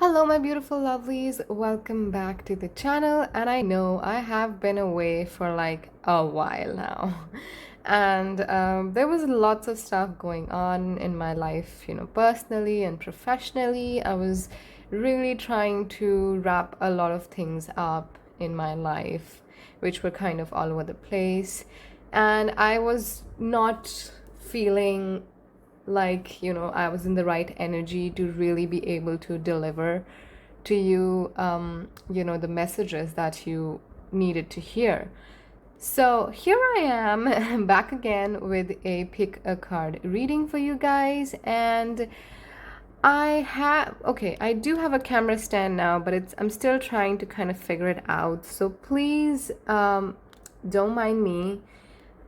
Hello, my beautiful lovelies. Welcome back to the channel. And I know I have been away for like a while now. And there was lots of stuff going on in my life, personally and professionally. I was really trying to wrap a lot of things up in my life, which were kind of all over the place. And I was not feeling like I was in the right energy to really be able to deliver to you the messages that you needed to hear. So here I am back again with a pick a card reading for you guys. And I do have a camera stand now, but I'm still trying to kind of figure it out, so please don't mind me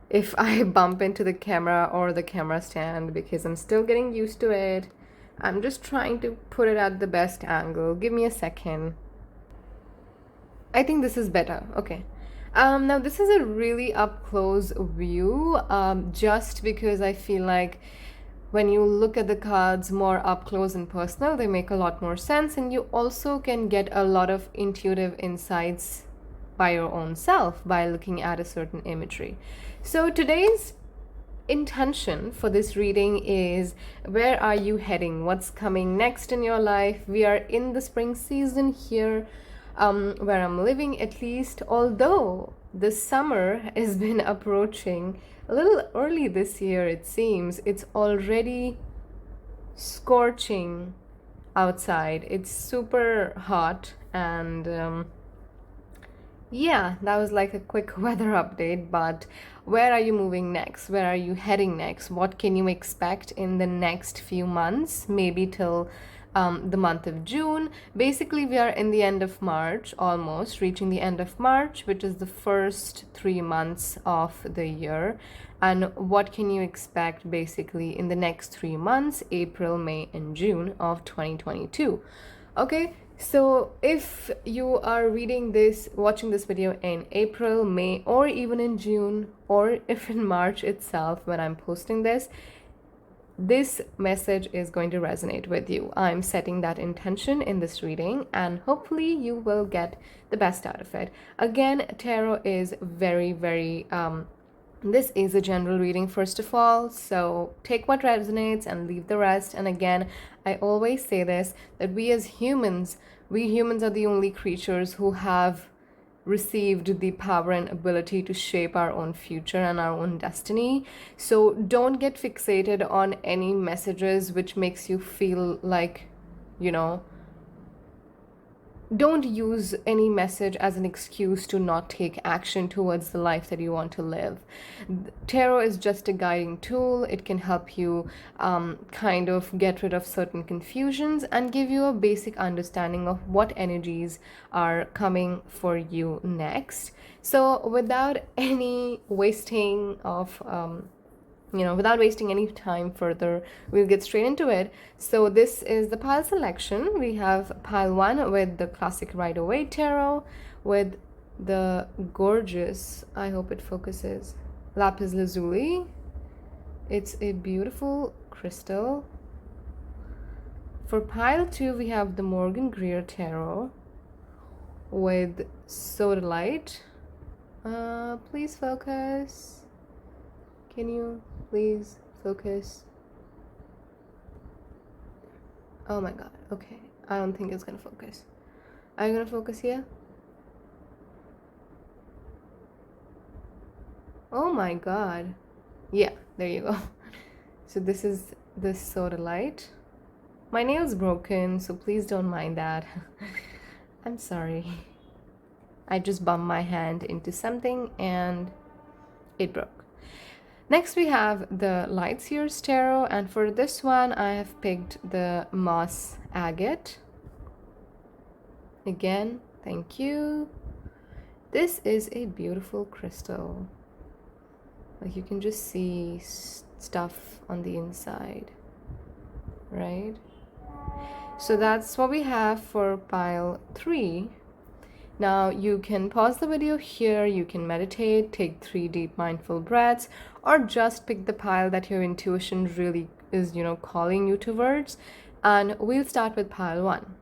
if I bump into the camera or the camera stand, because I'm still getting used to it. I'm just trying to put it at the best angle. Give me a second. I think this is better. Okay. Now this is a really up close view, just because I feel like when you look at the cards more up close and personal, they make a lot more sense, and you also can get a lot of intuitive insights by your own self by looking at a certain imagery. So today's intention for this reading is, where are you heading? What's coming next in your life? We are in the spring season here, where I'm living at least, although the summer has been approaching a little early this year. It seems it's already scorching outside. It's super hot, and yeah, that was like a quick weather update. But where are you moving next? Where are you heading next? What can you expect in the next few months, maybe till the month of June? Basically, we are in the end of March, almost reaching the end of March, which is the first 3 months of the year. And what can you expect basically in the next 3 months, April, May, and June of 2022? Okay, so if you are watching this video in April, May, or even in June, or if in March itself when I'm posting this message is going to resonate with you. I'm setting that intention in this reading, and hopefully you will get the best out of it. Again, tarot is very, very this is a general reading, first of all, so take what resonates and leave the rest. And again, I always say this, that we humans are the only creatures who have received the power and ability to shape our own future and our own destiny. So don't get fixated on any messages which makes you feel like, don't use any message as an excuse to not take action towards the life that you want to live. Tarot is just a guiding tool. It can help you kind of get rid of certain confusions and give you a basic understanding of what energies are coming for you next. So without any wasting of without wasting any time further, we'll get straight into it. So this is the pile selection. We have pile 1 with the classic Rider-Waite tarot, with the gorgeous, I hope it focuses, Lapis Lazuli. It's a beautiful crystal. For pile 2, we have the Morgan Greer tarot with Sodalite. Please focus. Can you please focus? Oh my god, okay. I don't think it's gonna focus. Are you gonna focus here? Oh my god. Yeah, there you go. So this is the Sodalite. My nail's broken, so please don't mind that. I'm sorry. I just bumped my hand into something and it broke. Next we have the Lightseer's tarot, and for this one I have picked the Moss Agate. Again, thank you. This is a beautiful crystal. Like, you can just see stuff on the inside, right? So that's what we have for pile 3. Now you can pause the video here, you can meditate, take 3 deep mindful breaths, or just pick the pile that your intuition really is, calling you towards. And we'll start with pile 1.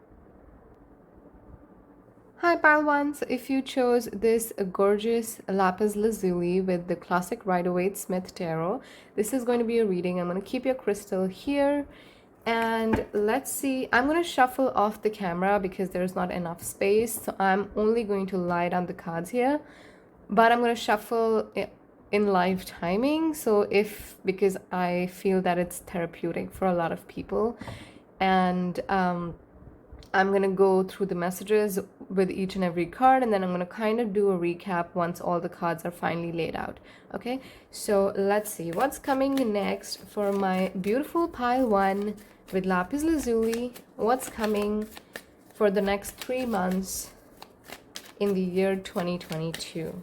Hi pile one. So if you chose this gorgeous Lapis Lazuli with the classic Rider-Waite-Smith tarot, this is going to be a reading. I'm going to keep your crystal here and let's see. I'm going to shuffle off the camera because there's not enough space, so I'm only going to lie down the cards here, but I'm going to shuffle in live timing. So because I feel that it's therapeutic for a lot of people, and I'm going to go through the messages with each and every card, and then I'm going to kind of do a recap once all the cards are finally laid out. Okay, so let's see what's coming next for my beautiful pile one with Lapis Lazuli. What's coming for the next 3 months in the year 2022,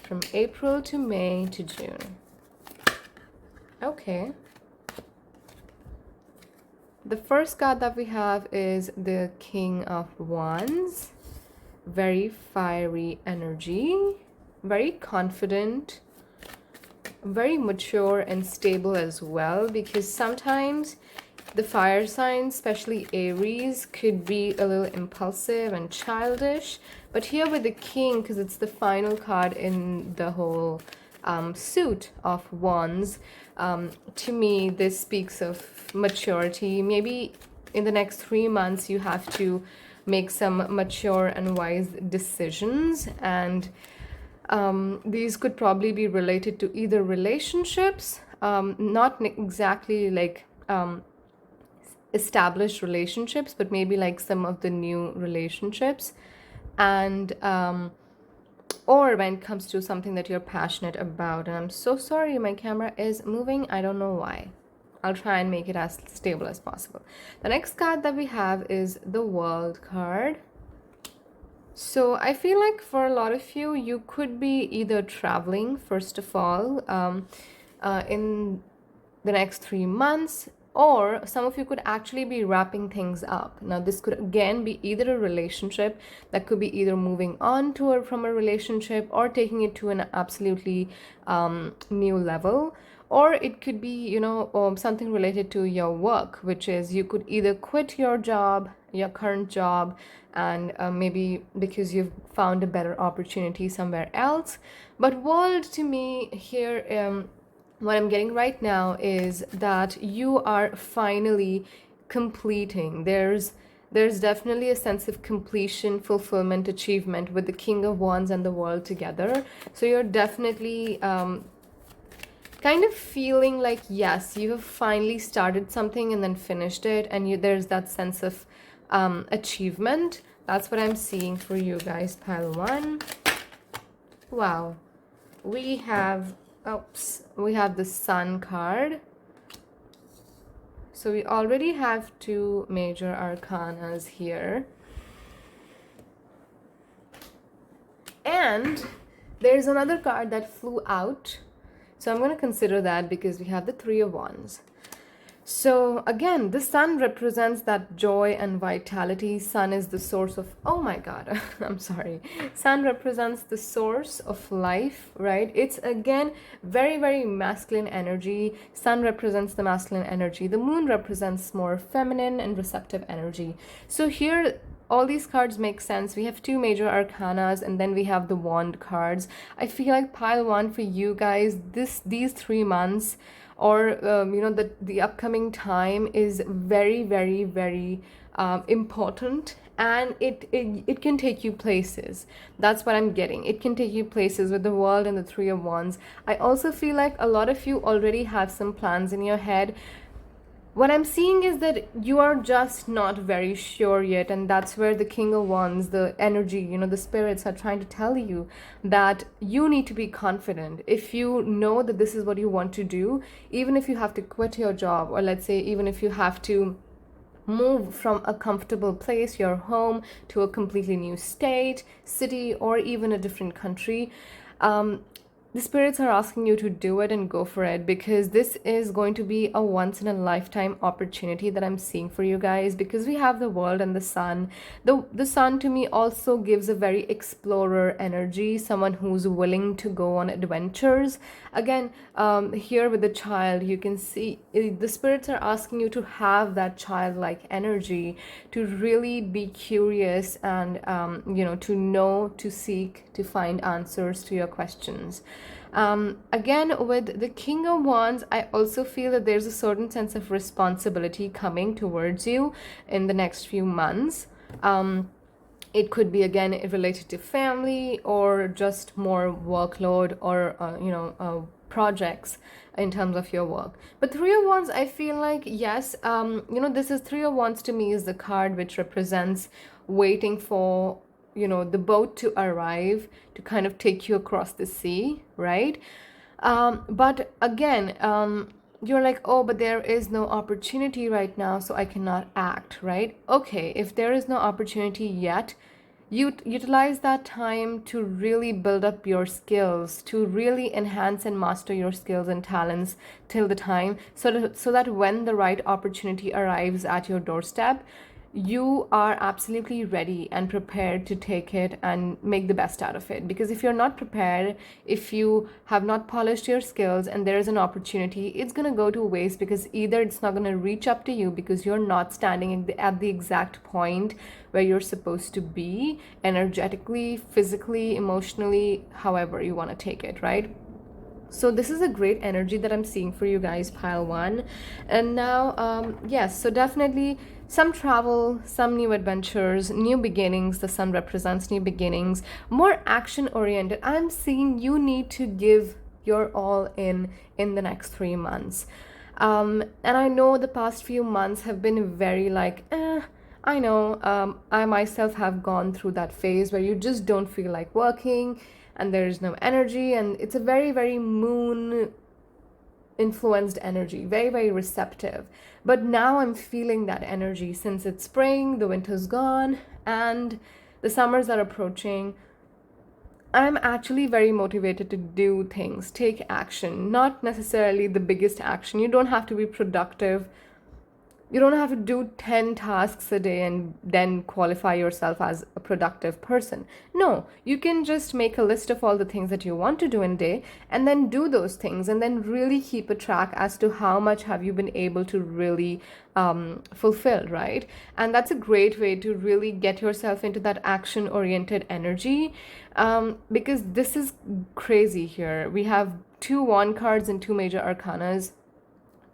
from April to May to June. Okay. The first card that we have is the King of Wands. Very fiery energy, very confident, very mature and stable as well, because sometimes the fire signs, especially Aries, could be a little impulsive and childish. But here with the King, because it's the final card in the whole suit of Wands, to me this speaks of maturity. Maybe in the next 3 months you have to make some mature and wise decisions, and these could probably be related to either relationships, not exactly like established relationships, but maybe like some of the new relationships, and or when it comes to something that you're passionate about. And I'm so sorry my camera is moving, I don't know why. I'll try and make it as stable as possible. The next card that we have is the World card. So I feel like for a lot of you, you could be either traveling, first of all, in the next 3 months, or some of you could actually be wrapping things up. Now this could again be either a relationship that could be either moving on to or from a relationship, or taking it to an absolutely new level, or it could be, you know, something related to your work, which is you could either quit your job, your current job, and maybe because you've found a better opportunity somewhere else. But world to me here, what I'm getting right now is that you are finally completing. There's definitely a sense of completion, fulfillment, achievement with the King of Wands and the World together. So you're definitely kind of feeling like, yes, you have finally started something and then finished it, and there's that sense of achievement. That's what I'm seeing for you guys, pile one. Wow. We have the Sun card. So we already have 2 major arcanas here. And there's another card that flew out. So I'm going to consider that because we have the 3 of Wands. So again, the Sun represents that joy and vitality. Sun is the source of, oh my God, I'm sorry. Sun represents the source of life, right? It's again, very, very masculine energy. Sun represents the masculine energy. The Moon represents more feminine and receptive energy. So here, all these cards make sense. We have 2 major arcanas, and then we have the Wand cards. I feel like pile one for you guys, these 3 months, or you know, the upcoming time is very, very, very important, and it can take you places. That's what I'm getting. It can take you places with the World and the 3 of Wands. I also feel like a lot of you already have some plans in your head. What I'm seeing is that you are just not very sure yet, and that's where the King of Wands, the energy, you know, the spirits are trying to tell you that you need to be confident. If you know that this is what you want to do, even if you have to quit your job, or let's say even if you have to move from a comfortable place, your home, to a completely new state, city, or even a different country, the spirits are asking you to do it and go for it, because this is going to be a once in a lifetime opportunity that I'm seeing for you guys, because we have the world and the sun. The sun to me also gives a very explorer energy, someone who's willing to go on adventures. Again, here with the child, you can see the spirits are asking you to have that childlike energy, to really be curious and to know, to seek, to find answers to your questions. Again, with the King of Wands, I also feel that there's a certain sense of responsibility coming towards you in the next few months. It could be again related to family, or just more workload, or projects in terms of your work. But Three of Wands, I feel like, yes, this is Three of Wands to me is the card which represents waiting for the boat to arrive to kind of take you across the sea, right? But again, you're like, oh, but there is no opportunity right now, so I cannot act, right? Okay, if there is no opportunity yet, you utilize that time to really build up your skills, to really enhance and master your skills and talents till the time, so that when the right opportunity arrives at your doorstep, you are absolutely ready and prepared to take it and make the best out of it. Because if you're not prepared, if you have not polished your skills and there is an opportunity, it's going to go to waste, because either it's not going to reach up to you because you're not standing at the exact point where you're supposed to be, energetically, physically, emotionally, however you want to take it, right? So this is a great energy that I'm seeing for you guys, pile one. And now, yes, so definitely some travel, some new adventures, new beginnings. The sun represents new beginnings, more action oriented. I'm seeing you need to give your all in the next 3 months. And I know the past few months have been very like, I know, I myself have gone through that phase where you just don't feel like working and there is no energy, and it's a very, very moon influenced energy, very, very receptive. But now I'm feeling that energy since it's spring, the winter's gone, and the summers are approaching. I'm actually very motivated to do things, take action, not necessarily the biggest action. You don't have to be productive. You don't have to do 10 tasks a day and then qualify yourself as a productive person. No, you can just make a list of all the things that you want to do in a day and then do those things, and then really keep a track as to how much have you been able to really fulfill, right? And that's a great way to really get yourself into that action-oriented energy, because this is crazy here. We have 2 wand cards and 2 major arcanas,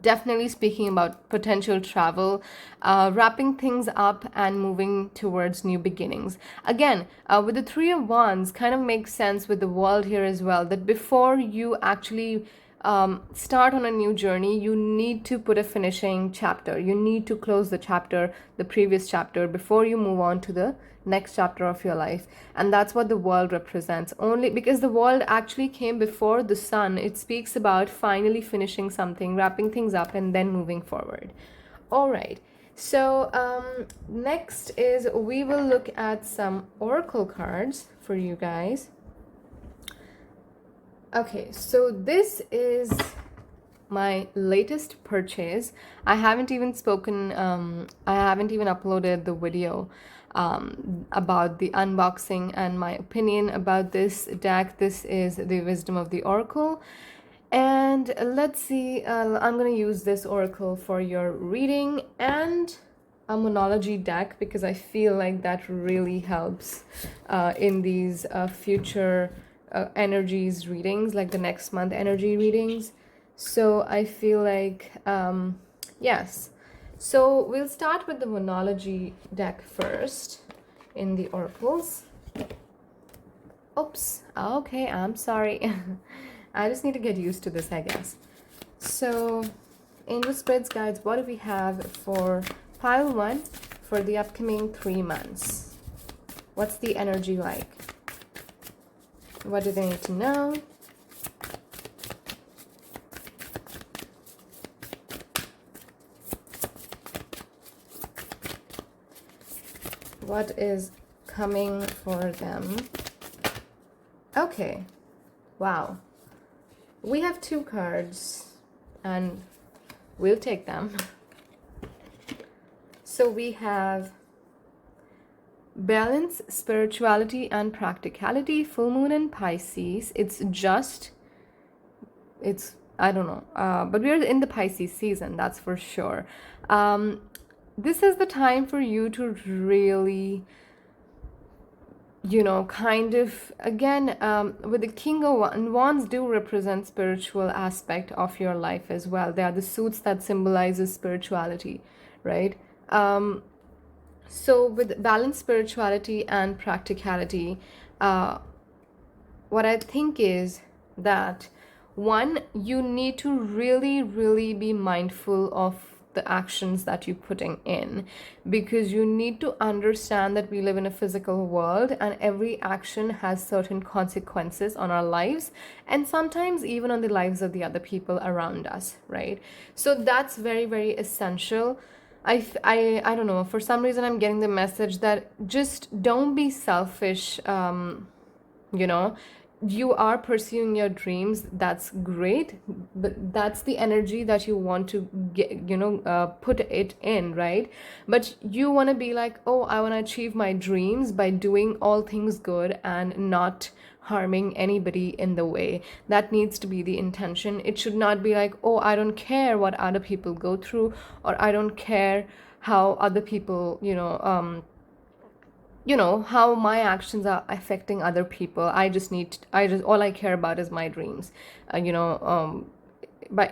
definitely speaking about potential travel, wrapping things up and moving towards new beginnings. Again, with the Three of Wands, kind of makes sense with the world here as well, that before you actually start on a new journey, you need to put a finishing chapter. You need to close the chapter, the previous chapter, before you move on to the next chapter of your life. And that's what the world represents, only because the world actually came before the sun. It speaks about finally finishing something, wrapping things up, and then moving forward. All right, so next is we will look at some oracle cards for you guys. Okay, so this is my latest purchase. I haven't even uploaded the video about the unboxing and my opinion about this deck. This is the Wisdom of the Oracle. And let's see, I'm going to use this oracle for your reading, and a monology deck, because I feel like that really helps in these future energies readings, like the next month energy readings. So I feel like, yes. So we'll start with the monology deck first in the oracles. Oops. Okay, I'm sorry. I just need to get used to this, I guess. So, Angel Spreads Guides, what do we have for pile one for the upcoming 3 months? What's the energy like? What do they need to know? What is coming for them? Okay. Wow. We have two cards and we'll take them. So we have balance, spirituality, and practicality, full moon in Pisces. I don't know, but we're in the Pisces season, that's for sure. This is the time for you to really, kind of, again, with the King of Wands do represent spiritual aspect of your life as well. They are the suits that symbolizes spirituality, right? So with balanced spirituality and practicality, what I think is that one, you need to really, really be mindful of the actions that you're putting in, because you need to understand that we live in a physical world and every action has certain consequences on our lives and sometimes even on the lives of the other people around us, right? So that's very, very essential. I don't know, for some reason I'm getting the message that just don't be selfish. You know, you are pursuing your dreams, that's great, but that's the energy that you want to get, put it in, right? But you want to be like, oh, I want to achieve my dreams by doing all things good and not harming anybody in the way. That needs to be the intention. It should not be like, oh, I don't care what other people go through, or I don't care how other people, how my actions are affecting other people. All I care about is my dreams, by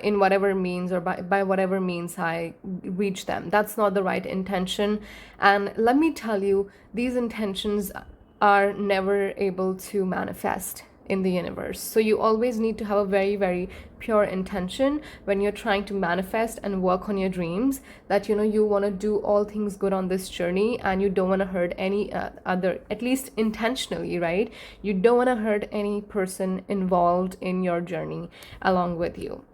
in whatever means, or by whatever means I reach them. That's not the right intention. And let me tell you, these intentions are never able to manifest in the universe. So you always need to have a very, very pure intention when you're trying to manifest and work on your dreams, that you want to do all things good on this journey and you don't want to hurt any other, at least intentionally, right? You don't want to hurt any person involved in your journey along with you.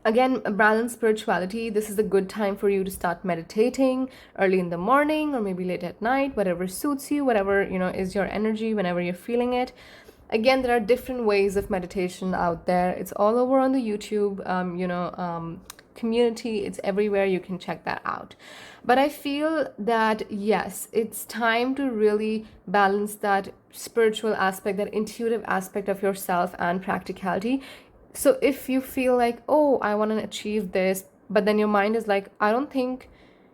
Again, balanced spirituality, this is a good time for you to start meditating early in the morning or maybe late at night, whatever suits you, whatever, is your energy, whenever you're feeling it. Again, there are different ways of meditation out there. It's all over on the YouTube, community. It's everywhere. You can check that out. But I feel that, yes, it's time to really balance that spiritual aspect, that intuitive aspect of yourself and practicality. So if you feel like, oh, I want to achieve this, but then your mind is like, I don't think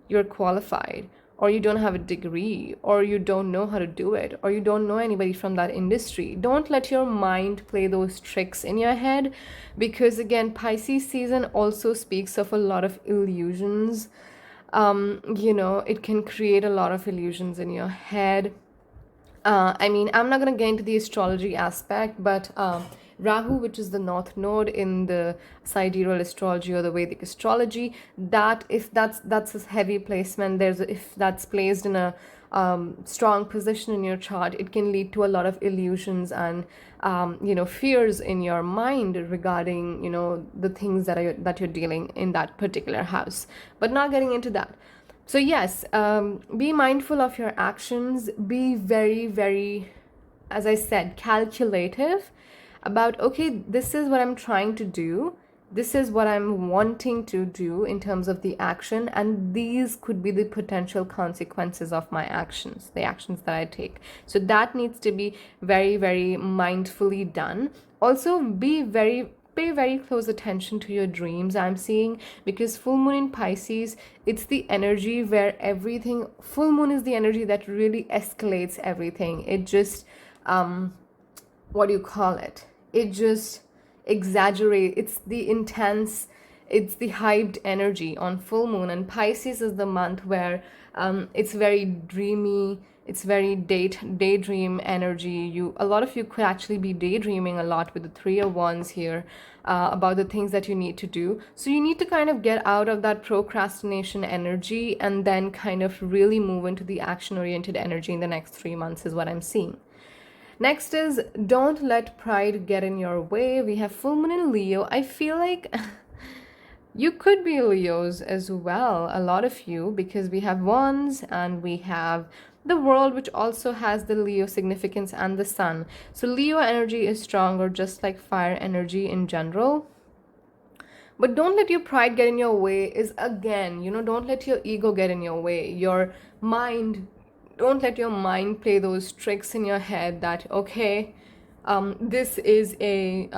you're qualified, or you don't have a degree, or you don't know how to do it, or you don't know anybody from that industry, don't let your mind play those tricks in your head, because again, Pisces season also speaks of a lot of illusions. It can create a lot of illusions in your head. I'm not going to get into the astrology aspect, but Rahu, which is the north node in the sidereal astrology or the Vedic astrology, that if that's a heavy placement, if that's placed in a strong position in your chart, it can lead to a lot of illusions and fears in your mind regarding the things that you're dealing in that particular house. But not getting into that. So yes, be mindful of your actions. Be very, very, as I said, calculative about, okay, this is what I'm trying to do. This is what I'm wanting to do in terms of the action. And these could be the potential consequences of my actions, the actions that I take. So that needs to be very, very mindfully done. Also, pay very close attention to your dreams, I'm seeing, because full moon in Pisces, it's the energy where full moon is the energy that really escalates everything. It just, what do you call it? It just exaggerates. It's the hyped energy on full moon. And Pisces is the month where it's very dreamy. It's very daydream energy. A lot of you could actually be daydreaming a lot with the Three of Wands here about the things that you need to do. So you need to kind of get out of that procrastination energy and then kind of really move into the action-oriented energy in the next 3 months is what I'm seeing. Next is, don't let pride get in your way. We have full moon in Leo. I feel like You could be Leos as well, a lot of you, because we have wands and we have the world, which also has the Leo significance, and the sun. So Leo energy is stronger, just like fire energy in general. But don't let your pride get in your way, is again, don't let your ego get in your way. Your mind, don't let your mind play those tricks in your head that, okay, this is a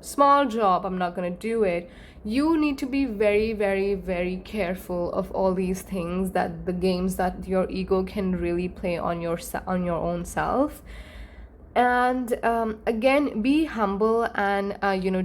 small job, I'm not going to do it. You need to be very, very, very careful of all these things, that the games that your ego can really play on your own self. And again, be humble and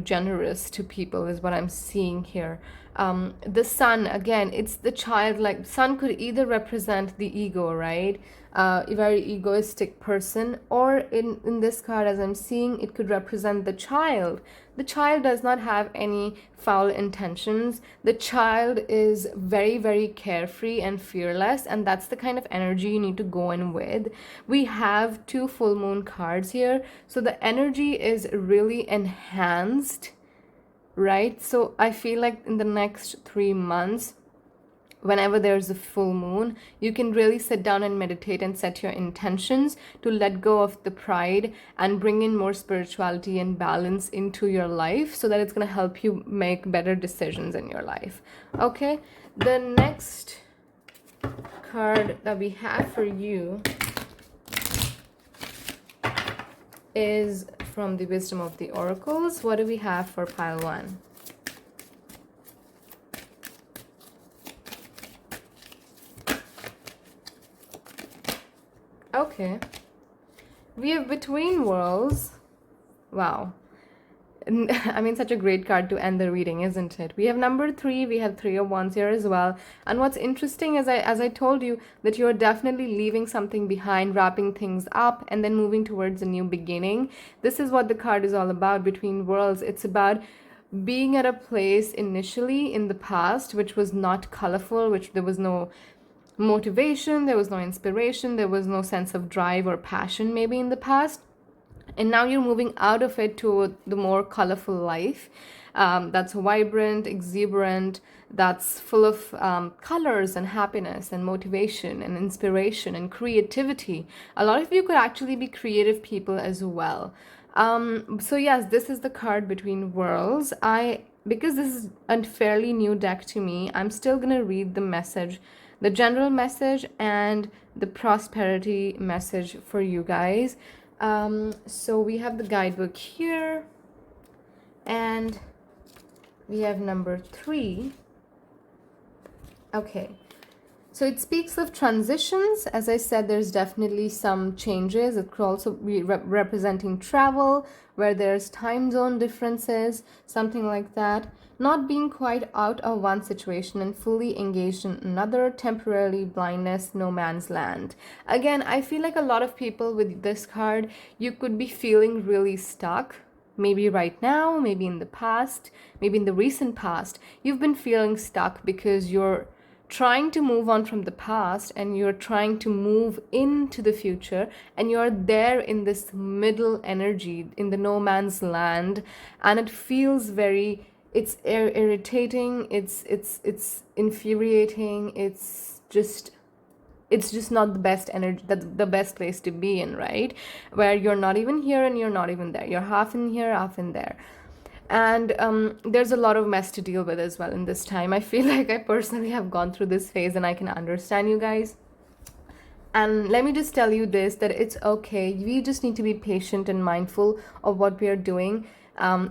generous to people is what I'm seeing here. The sun, again, it's the child. Like, sun could either represent the ego, right, a very egoistic person, or in this card, as I'm seeing, it could represent the child. The child does not have any foul intentions. The child is very, very carefree and fearless, and that's the kind of energy you need to go in with. We have two full moon cards here, so the energy is really enhanced, right? So I feel like in the next 3 months, whenever there's a full moon, you can really sit down and meditate and set your intentions to let go of the pride and bring in more spirituality and balance into your life, so that it's going to help you make better decisions in your life. Okay, the next card that we have for you is from the Wisdom of the Oracles. What do we have for pile 1? Okay, we have Between Worlds. Wow. I mean, such a great card to end the reading, isn't it? We have number 3, we have 3 of Wands here as well. And what's interesting is, as I told you, that you're definitely leaving something behind, wrapping things up, and then moving towards a new beginning. This is what the card is all about, Between Worlds. It's about being at a place initially in the past which was not colorful, which there was no motivation, there was no inspiration, there was no sense of drive or passion maybe in the past. And now you're moving out of it to the more colorful life that's vibrant, exuberant, that's full of colors and happiness and motivation and inspiration and creativity. A lot of you could actually be creative people as well. So yes, this is the card Between Worlds. Because this is a fairly new deck to me, I'm still gonna read the message, the general message and the prosperity message for you guys. So we have the guidebook here, and we have number 3. Okay, so it speaks of transitions. As I said, there's definitely some changes. It could also be representing travel, where there's time zone differences, something like that. Not being quite out of one situation and fully engaged in another, temporarily blindness, no man's land. Again, I feel like a lot of people with this card, you could be feeling really stuck. Maybe right now, maybe in the past, maybe in the recent past, you've been feeling stuck because you're trying to move on from the past and you're trying to move into the future, and you're there in this middle energy, in the no man's land, and it feels very, it's irritating, it's infuriating, it's just not the best energy, that's the best place to be in, right? Where you're not even here and you're not even there, you're half in here, half in there. And there's a lot of mess to deal with as well in this time. I feel like I personally have gone through this phase, and I can understand you guys. And let me just tell you this, that it's okay. We just need to be patient and mindful of what we are doing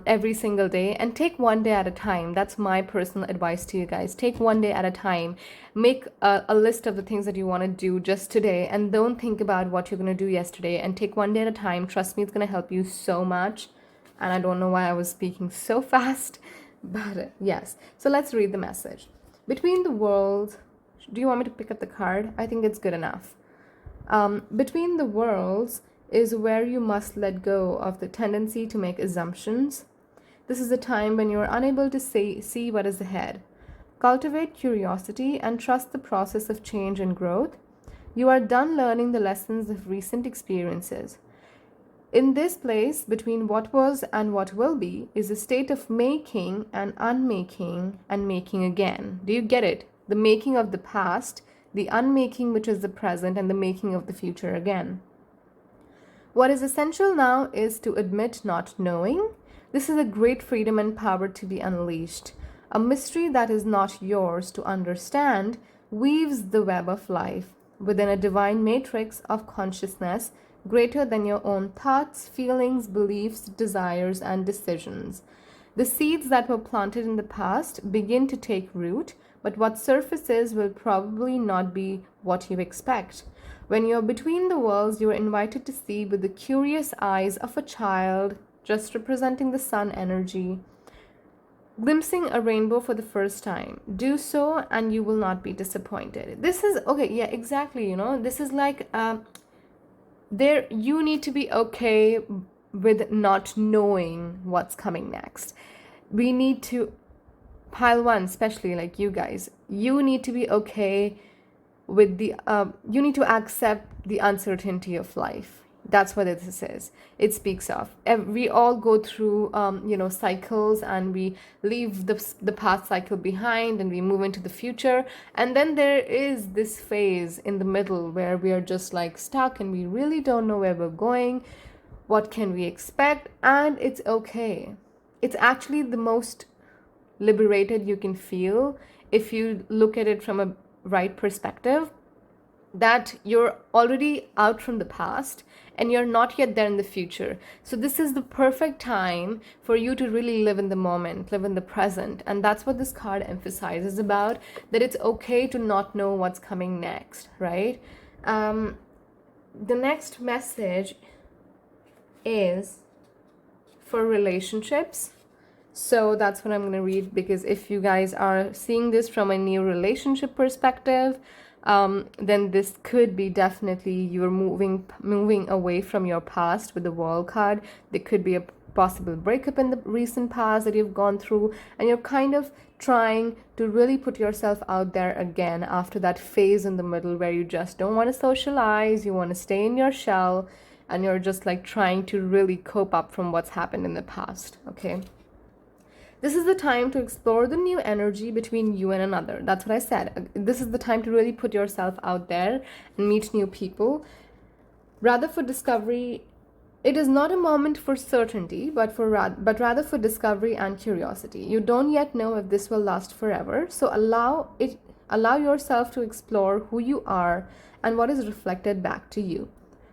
every single day, and take one day at a time. That's my personal advice to you guys. Take one day at a time. Make a list of the things that you want to do just today, and don't think about what you're going to do yesterday, and take one day at a time. Trust me, it's going to help you so much. And I don't know why I was speaking so fast, but yes. So let's read the message. Between the Worlds. Do you want me to pick up the card? I think it's good enough. Between the Worlds is where you must let go of the tendency to make assumptions. This is a time when you are unable to see what is ahead. Cultivate curiosity and trust the process of change and growth. You are done learning the lessons of recent experiences. In this place between what was and what will be is a state of making and unmaking and making again. Do you get it? The making of the past, the unmaking, which is the present, and the making of the future again. What is essential now is to admit not knowing. This is a great freedom and power to be unleashed. A mystery that is not yours to understand weaves the web of life within a divine matrix of consciousness greater than your own thoughts, feelings, beliefs, desires, and decisions. The seeds that were planted in the past begin to take root, but what surfaces will probably not be what you expect. When you're between the worlds, you're invited to see with the curious eyes of a child, just representing the sun energy, glimpsing a rainbow for the first time. Do so and you will not be disappointed. This is okay, yeah, exactly. This is like there you need to be okay with not knowing what's coming next. We need to, pile one, especially like you guys, you need to be okay with the you need to accept the uncertainty of life. That's what this is. It speaks of. We all go through, cycles, and we leave the past cycle behind and we move into the future. And then there is this phase in the middle where we are just like stuck and we really don't know where we're going. What can we expect? And it's okay. It's actually the most liberated you can feel if you look at it from a right perspective, that you're already out from the past and you're not yet there in the future. So this is the perfect time for you to really live in the moment, live in the present. And that's what this card emphasizes about, that it's okay to not know what's coming next, right? The next message is for relationships. So that's what I'm going to read, because if you guys are seeing this from a new relationship perspective, then this could be definitely you're moving away from your past with the World card. There could be a possible breakup in the recent past that you've gone through, and you're kind of trying to really put yourself out there again after that phase in the middle where you just don't want to socialize, you want to stay in your shell, and you're just like trying to really cope up from what's happened in the past, okay? This is the time to explore the new energy between you and another. That's what I said. This is the time to really put yourself out there and meet new people. Rather for discovery, it is not a moment for certainty, but rather for discovery and curiosity. You don't yet know if this will last forever, so allow yourself to explore who you are and what is reflected back to you.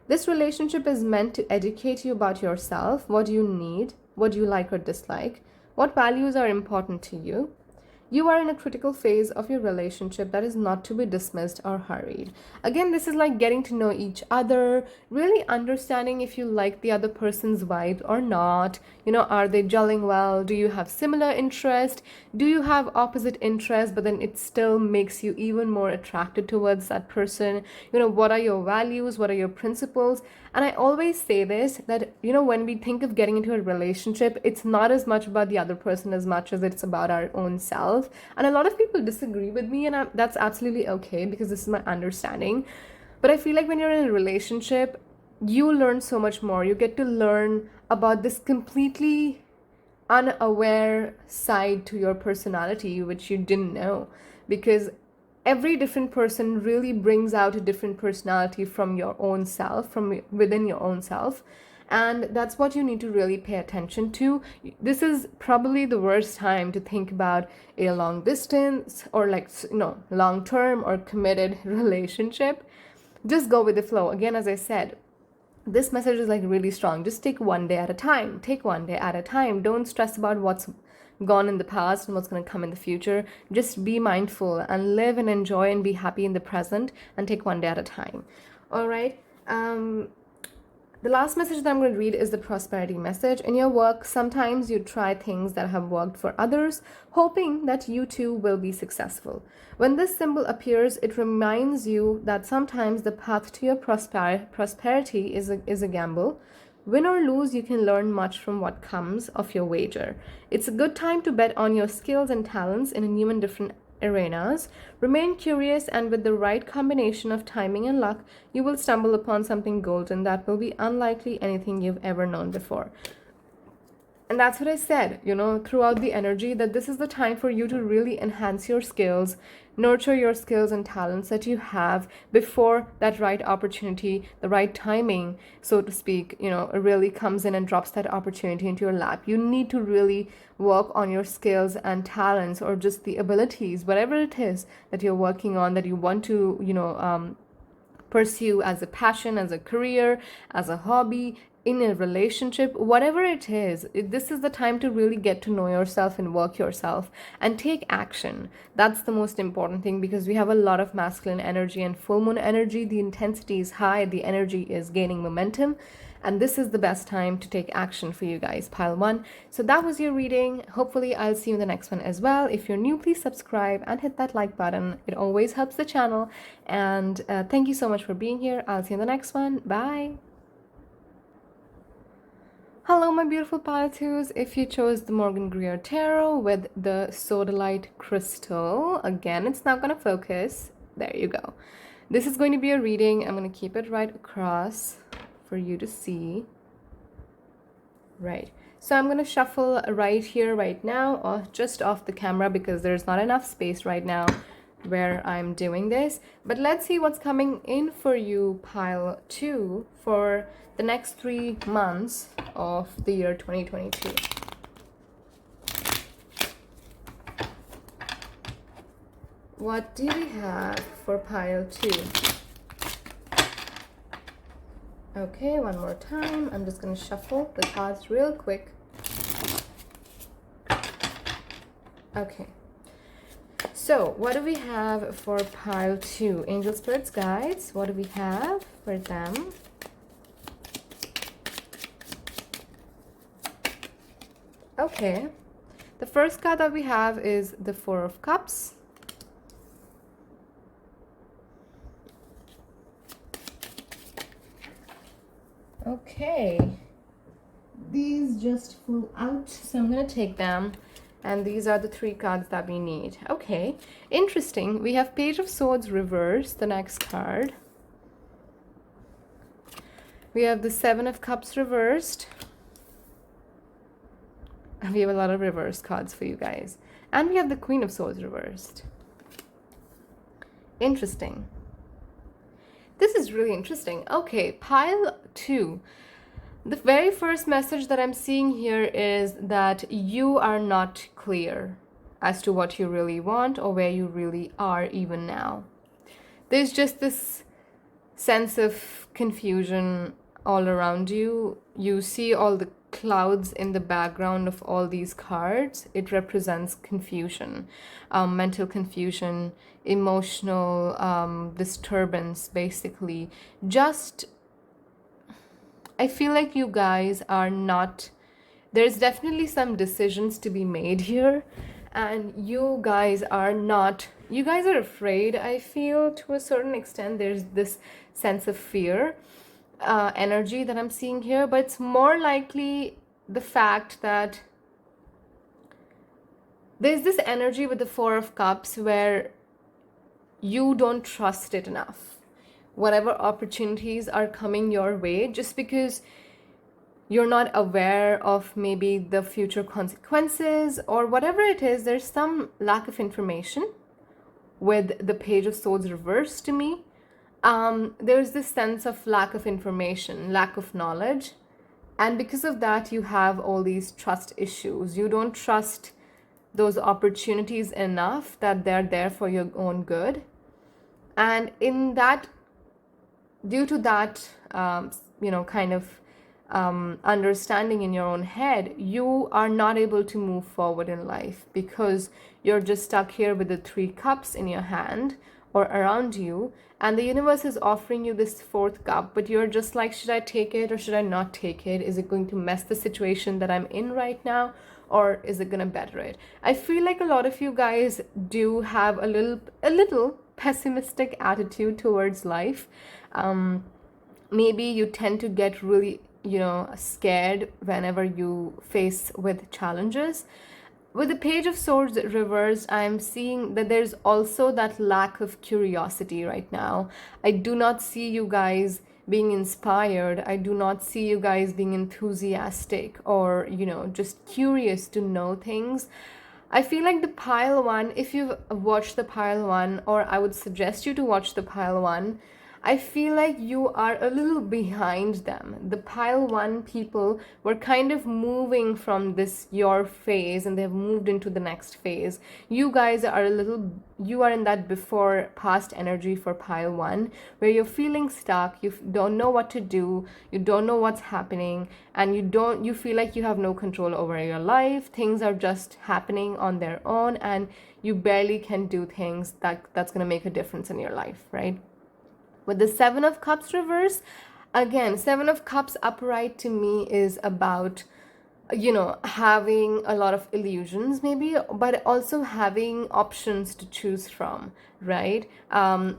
This relationship is meant to educate you about yourself, what you need, what you like or dislike, what values are important to you. You are in a critical phase of your relationship that is not to be dismissed or hurried. Again, this is like getting to know each other, really understanding if you like the other person's vibe or not. Are they gelling well? Do you have similar interest? Do you have opposite interest, but then it still makes you even more attracted towards that person? What are your values? What are your principles? And I always say this, that, when we think of getting into a relationship, it's not as much about the other person as much as it's about our own self. And a lot of people disagree with me, and that's absolutely okay, because this is my understanding. But I feel like when you're in a relationship, you learn so much more. You get to learn about this completely unaware side to your personality, which you didn't know, because every different person really brings out a different personality from your own self, from within your own self. And that's what you need to really pay attention to. This is probably the worst time to think about a long distance or long term or committed relationship. Just go with the flow. Again, as I said, this message is like really strong. Just take one day at a time. Take one day at a time. Don't stress about what's gone in the past and what's going to come in the future. Just be mindful and live and enjoy and be happy in the present, and take one day at a time. All right. The last message that I'm going to read is the prosperity message. In your work, sometimes you try things that have worked for others, hoping that you too will be successful. When this symbol appears, it reminds you that sometimes the path to your prosperity is a gamble. Win or lose, you can learn much from what comes of your wager. It's a good time to bet on your skills and talents in a new and different arenas. Remain curious, and with the right combination of timing and luck, you will stumble upon something golden that will be unlikely anything you've ever known before. And that's what I said, throughout the energy, that this is the time for you to really enhance your skills, nurture your skills and talents that you have before that right opportunity, the right timing, so to speak, really comes in and drops that opportunity into your lap. You need to really work on your skills and talents, or just the abilities, whatever it is that you're working on, that you want to, pursue as a passion, as a career, as a hobby, in a relationship, whatever it is. This is the time to really get to know yourself and work yourself and take action. That's the most important thing, because we have a lot of masculine energy and full moon energy. The intensity is high, the energy is gaining momentum, and this is the best time to take action for you guys, pile one. So that was your reading. Hopefully I'll see you in the next one as well. If you're new, please subscribe and hit that like button. It always helps the channel. And thank you so much for being here. I'll see you in the next one. Bye. Hello, my beautiful pile twos. If you chose the Morgan Greer Tarot with the Sodalite crystal, again, it's not going to focus. There you go. This is going to be a reading. I'm going to keep it right across for you to see. Right. So I'm going to shuffle right here, right now, or just off the camera, because there's not enough space right now where I'm doing this. But let's see what's coming in for you, pile 2, for the next 3 months of the year 2022. What do we have for pile 2? Okay, one more time. I'm just going to shuffle the cards real quick. Okay. So, what do we have for pile 2? Angel Spirits Guides, what do we have for them? Okay. The first card that we have is the Four of Cups. Okay. These just flew out, so I'm going to take them. And these are the 3 cards that we need. Okay, interesting. We have Page of Swords reversed, the next card. We have the Seven of Cups reversed. And we have a lot of reverse cards for you guys. And we have the Queen of Swords reversed. Interesting. This is really interesting. Okay, pile 2. The very first message that I'm seeing here is that you are not clear as to what you really want or where you really are even now. There's just this sense of confusion all around you. You see all the clouds in the background of all these cards. It represents confusion, mental confusion, emotional disturbance, basically. I feel like you guys are not, there's definitely some decisions to be made here, and you guys are afraid, I feel, to a certain extent. There's this sense of fear energy that I'm seeing here, but it's more likely the fact that there's this energy with the Four of Cups where you don't trust it enough. Whatever opportunities are coming your way, just because you're not aware of maybe the future consequences or whatever it is, there's some lack of information with the Page of Swords reversed to me. There's this sense of lack of information, lack of knowledge. And because of that, you have all these trust issues. You don't trust those opportunities enough that they're there for your own good. And due to that, understanding in your own head, you are not able to move forward in life because you're just stuck here with the 3 cups in your hand or around you, and the universe is offering you this 4th cup, but you're just like, should I take it or should I not take it? Is it going to mess the situation that I'm in right now, or is it going to better it? I feel like a lot of you guys do have a little pessimistic attitude towards life. Maybe you tend to get really, scared whenever you face with challenges. With the Page of Swords reversed, I'm seeing that there's also that lack of curiosity right now. I do not see you guys being inspired. I do not see you guys being enthusiastic or, just curious to know things. I feel like the pile one, if you've watched the pile one, or I would suggest you to watch the pile one, I feel like you are a little behind them. The pile one people were kind of moving from this your phase and they've moved into the next phase. You guys are you are in that before past energy for pile one, where you're feeling stuck, you don't know what to do, you don't know what's happening, and you feel like you have no control over your life. Things are just happening on their own and you barely can do things that's going to make a difference in your life, right? With the Seven of Cups reverse, again, Seven of Cups upright to me is about, having a lot of illusions maybe, but also having options to choose from, right?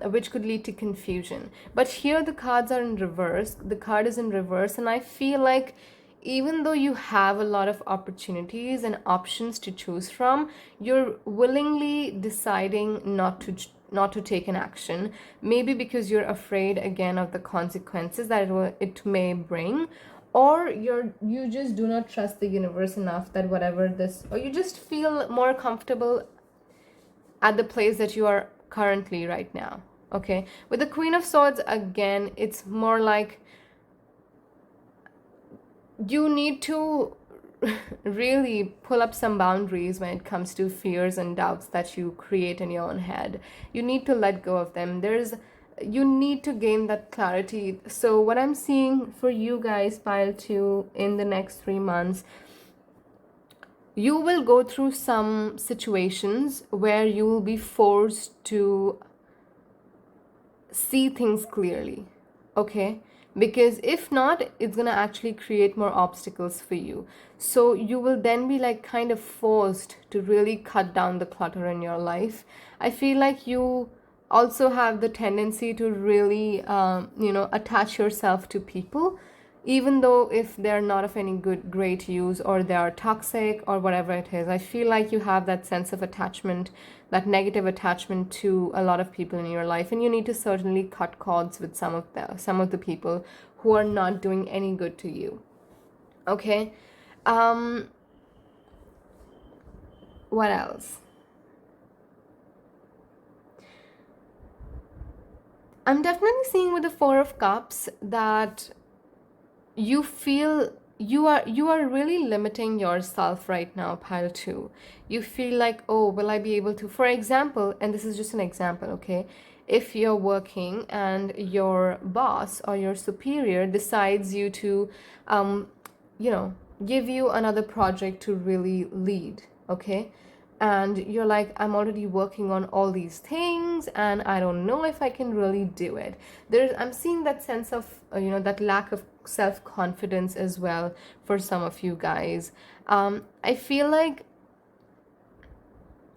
Which could lead to confusion. But here the cards are in reverse. The card is in reverse, and I feel like even though you have a lot of opportunities and options to choose from, you're willingly deciding not to take an action, maybe because you're afraid again of the consequences that it may bring, or you just do not trust the universe enough that whatever this, or you just feel more comfortable at the place that you are currently right now. Okay, with the Queen of Swords, again, it's more like you need to really pull up some boundaries when it comes to fears and doubts that you create in your own head. You need to let go of them. You need to gain that clarity. So what I'm seeing for you guys, pile 2, in the next 3 months, you will go through some situations where you will be forced to see things clearly. Okay, because if not, it's gonna actually create more obstacles for you. So you will then be like kind of forced to really cut down the clutter in your life. I feel like you also have the tendency to really attach yourself to people, even though if they're not of any great use, or they are toxic or whatever it is. I feel like you have that sense of attachment, that negative attachment to a lot of people in your life, and you need to certainly cut cords with some of the people who are not doing any good to you. Okay, what else? I'm definitely seeing with the Four of Cups that you feel you are really limiting yourself right now, pile 2. You feel like, oh, will I be able to, for example, and this is just an example, okay, if you're working and your boss or your superior decides you to give you another project to really lead, okay, and you're like, I'm already working on all these things and I don't know if I can really do it. I'm seeing that sense of that lack of self-confidence as well for some of you guys. I feel like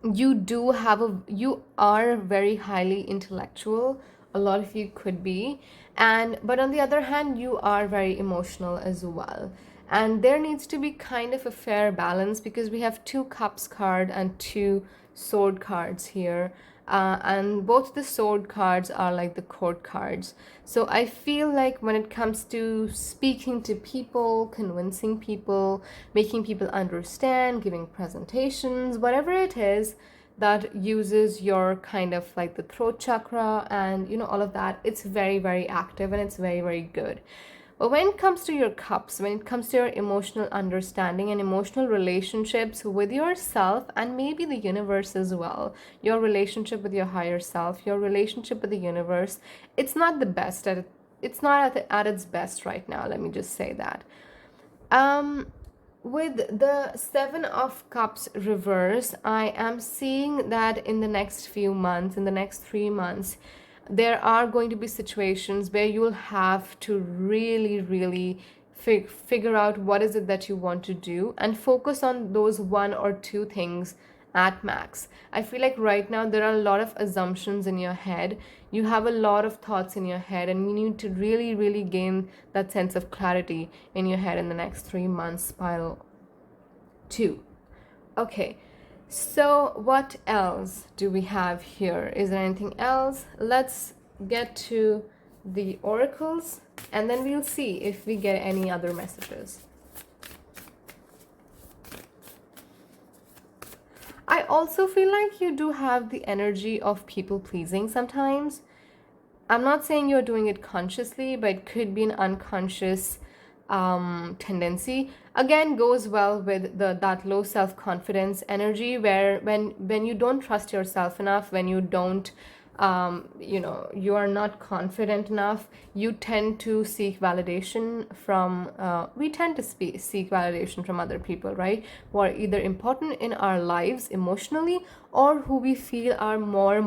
you are very highly intellectual. A lot of you could be, but on the other hand, you are very emotional as well. And there needs to be kind of a fair balance, because we have 2 cups card and 2 sword cards here. And both the sword cards are like the court cards. So I feel like when it comes to speaking to people, convincing people, making people understand, giving presentations, whatever it is that uses your kind of like the throat chakra and all of that, it's very, very active and it's very, very good. But when it comes to your cups, when it comes to your emotional understanding and emotional relationships with yourself and maybe the universe as well, your relationship with your higher self, your relationship with the universe, it's not the best it's not at its best right now. Let me just say that. With the 7 of Cups reverse, I am seeing that in the next few months, in the next 3 months, there are going to be situations where you'll have to really, really figure out what is it that you want to do and focus on those 1 or 2 things at max. I feel like right now there are a lot of assumptions in your head. You have a lot of thoughts in your head, and you need to really, really gain that sense of clarity in your head in the next 3 months, pile 2. Okay. So what else do we have here? Is there anything else? Let's get to the oracles and then we'll see if we get any other messages. I also feel like you do have the energy of people pleasing sometimes. I'm not saying you're doing it consciously, but it could be an unconscious tendency. Again, goes well with that low self-confidence energy, where when you don't trust yourself enough, when you don't you are not confident enough, you tend to seek validation from we tend to seek validation from other people, right, who are either important in our lives emotionally, or who we feel are more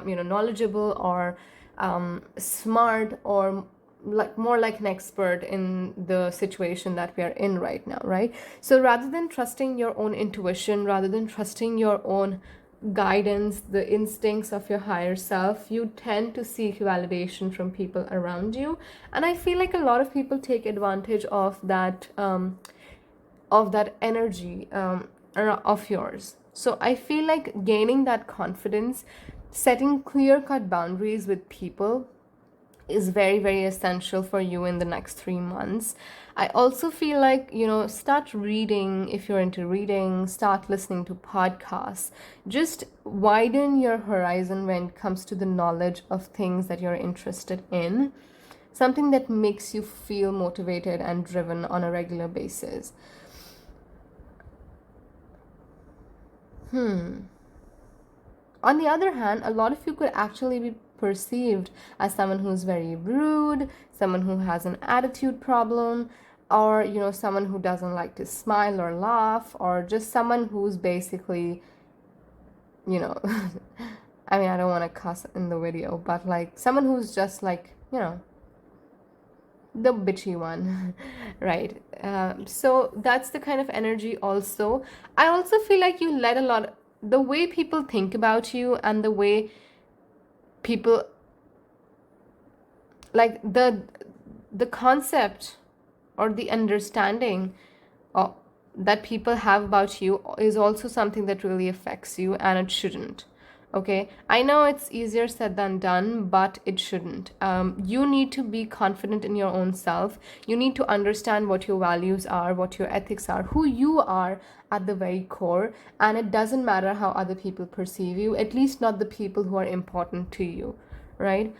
knowledgeable, or smart, or more like an expert in the situation that we are in right now, right? So rather than trusting your own intuition, rather than trusting your own guidance, the instincts of your higher self, you tend to seek validation from people around you. And I feel like a lot of people take advantage of that energy of yours. So I feel like gaining that confidence, setting clear-cut boundaries with people is very, very essential for you in the next 3 months. I also feel like, start reading if you're into reading, start listening to podcasts. Just widen your horizon when it comes to the knowledge of things that you're interested in. Something that makes you feel motivated and driven on a regular basis. On the other hand, a lot of you could actually be perceived as someone who's very rude, someone who has an attitude problem, or someone who doesn't like to smile or laugh, or just someone who's basically I mean, I don't want to cuss in the video, but like someone who's just like the bitchy one. Right? So that's the kind of energy. Also, I also feel like you let a lot, the way people think about you, and the way people, like the concept or the understanding that people have about you is also something that really affects you, and it shouldn't. Okay, I know it's easier said than done, but it shouldn't. You need to be confident in your own self. You need to understand what your values are, what your ethics are, who you are at the very core, and it doesn't matter how other people perceive you, at least not the people who are important to you, right?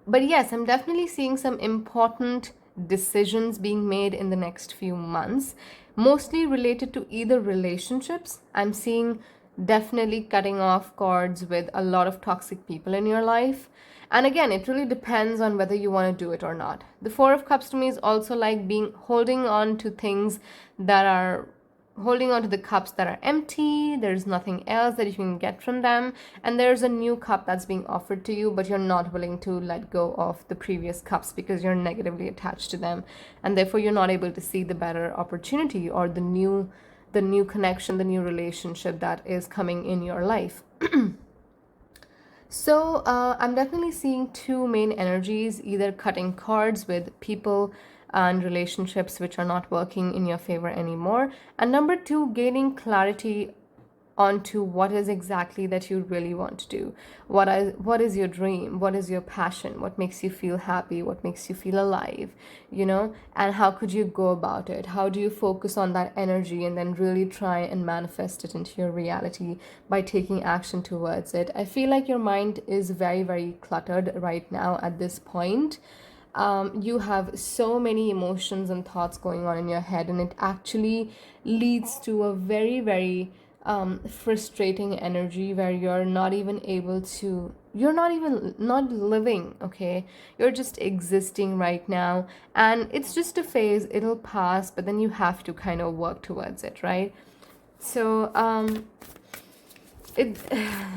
But yes, I'm definitely seeing some important decisions being made in the next few months, mostly related to either relationships. I'm seeing definitely cutting off cords with a lot of toxic people in your life. And again, it really depends on whether you want to do it or not. The Four of Cups to me is also like holding on to things that are holding on to the cups that are empty. There's nothing else that you can get from them, and there's a new cup that's being offered to you, but you're not willing to let go of the previous cups because you're negatively attached to them, and therefore you're not able to see the better opportunity, or the new connection, the new relationship that is coming in your life. So I'm definitely seeing two main energies, either cutting cords with people and relationships which are not working in your favor anymore, and number two, gaining clarity onto what is exactly that you really want to do. What is your dream? What is your passion? What makes you feel happy? What makes you feel alive? And how could you go about it? How do you focus on that energy and then really try and manifest it into your reality by taking action towards it? I feel like your mind is very, very cluttered right now at this point. You have so many emotions and thoughts going on in your head, and it actually leads to a very, very frustrating energy where you're not even able to, you're not living, okay? You're just existing right now, and it's just a phase. It'll pass, but then you have to kind of work towards it, right? So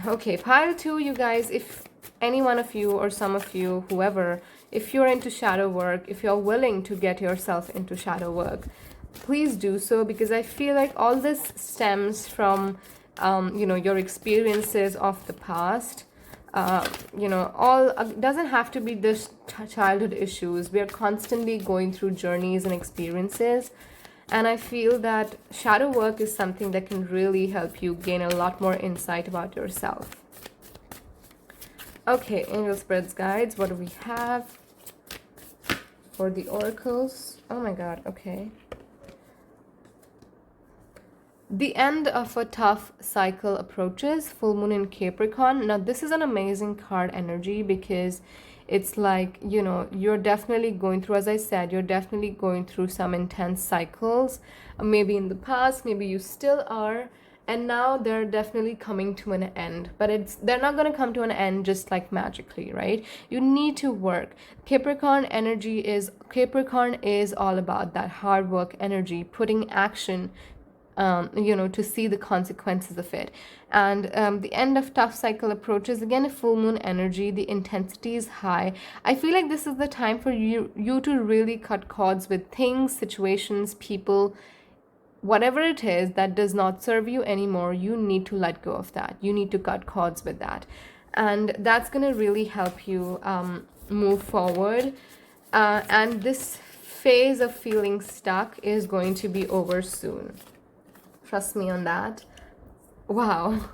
okay, pile two, you guys, if any one of you or some of you, whoever, if you're into shadow work, if you're willing to get yourself into shadow work, please do so, because I feel like all this stems from your experiences of the past. All doesn't have to be this childhood issues. We are constantly going through journeys and experiences, And I feel that shadow work is something that can really help you gain a lot more insight about yourself. Okay, angel spirits, guides, what do we have for the oracles? Oh my god, okay. The end of a tough cycle approaches, full moon in Capricorn. Now, this is an amazing card energy because it's like, you know, you're definitely going through, as I said, you're definitely going through some intense cycles. Maybe in the past, maybe you still are. And now they're definitely coming to an end, but they're not going to come to an end just like magically, right? You need to work. Capricorn is all about that hard work energy, putting action, you know, to see the consequences of it. And the end of tough cycle approaches, again a full moon energy, the intensity is high. I feel like this is the time for you to really cut cords with things, situations, people, whatever it is that does not serve you anymore. You need to let go of that. You need to cut cords with that, and that's going to really help you move forward. And this phase of feeling stuck is going to be over soon. Trust me on that. Wow.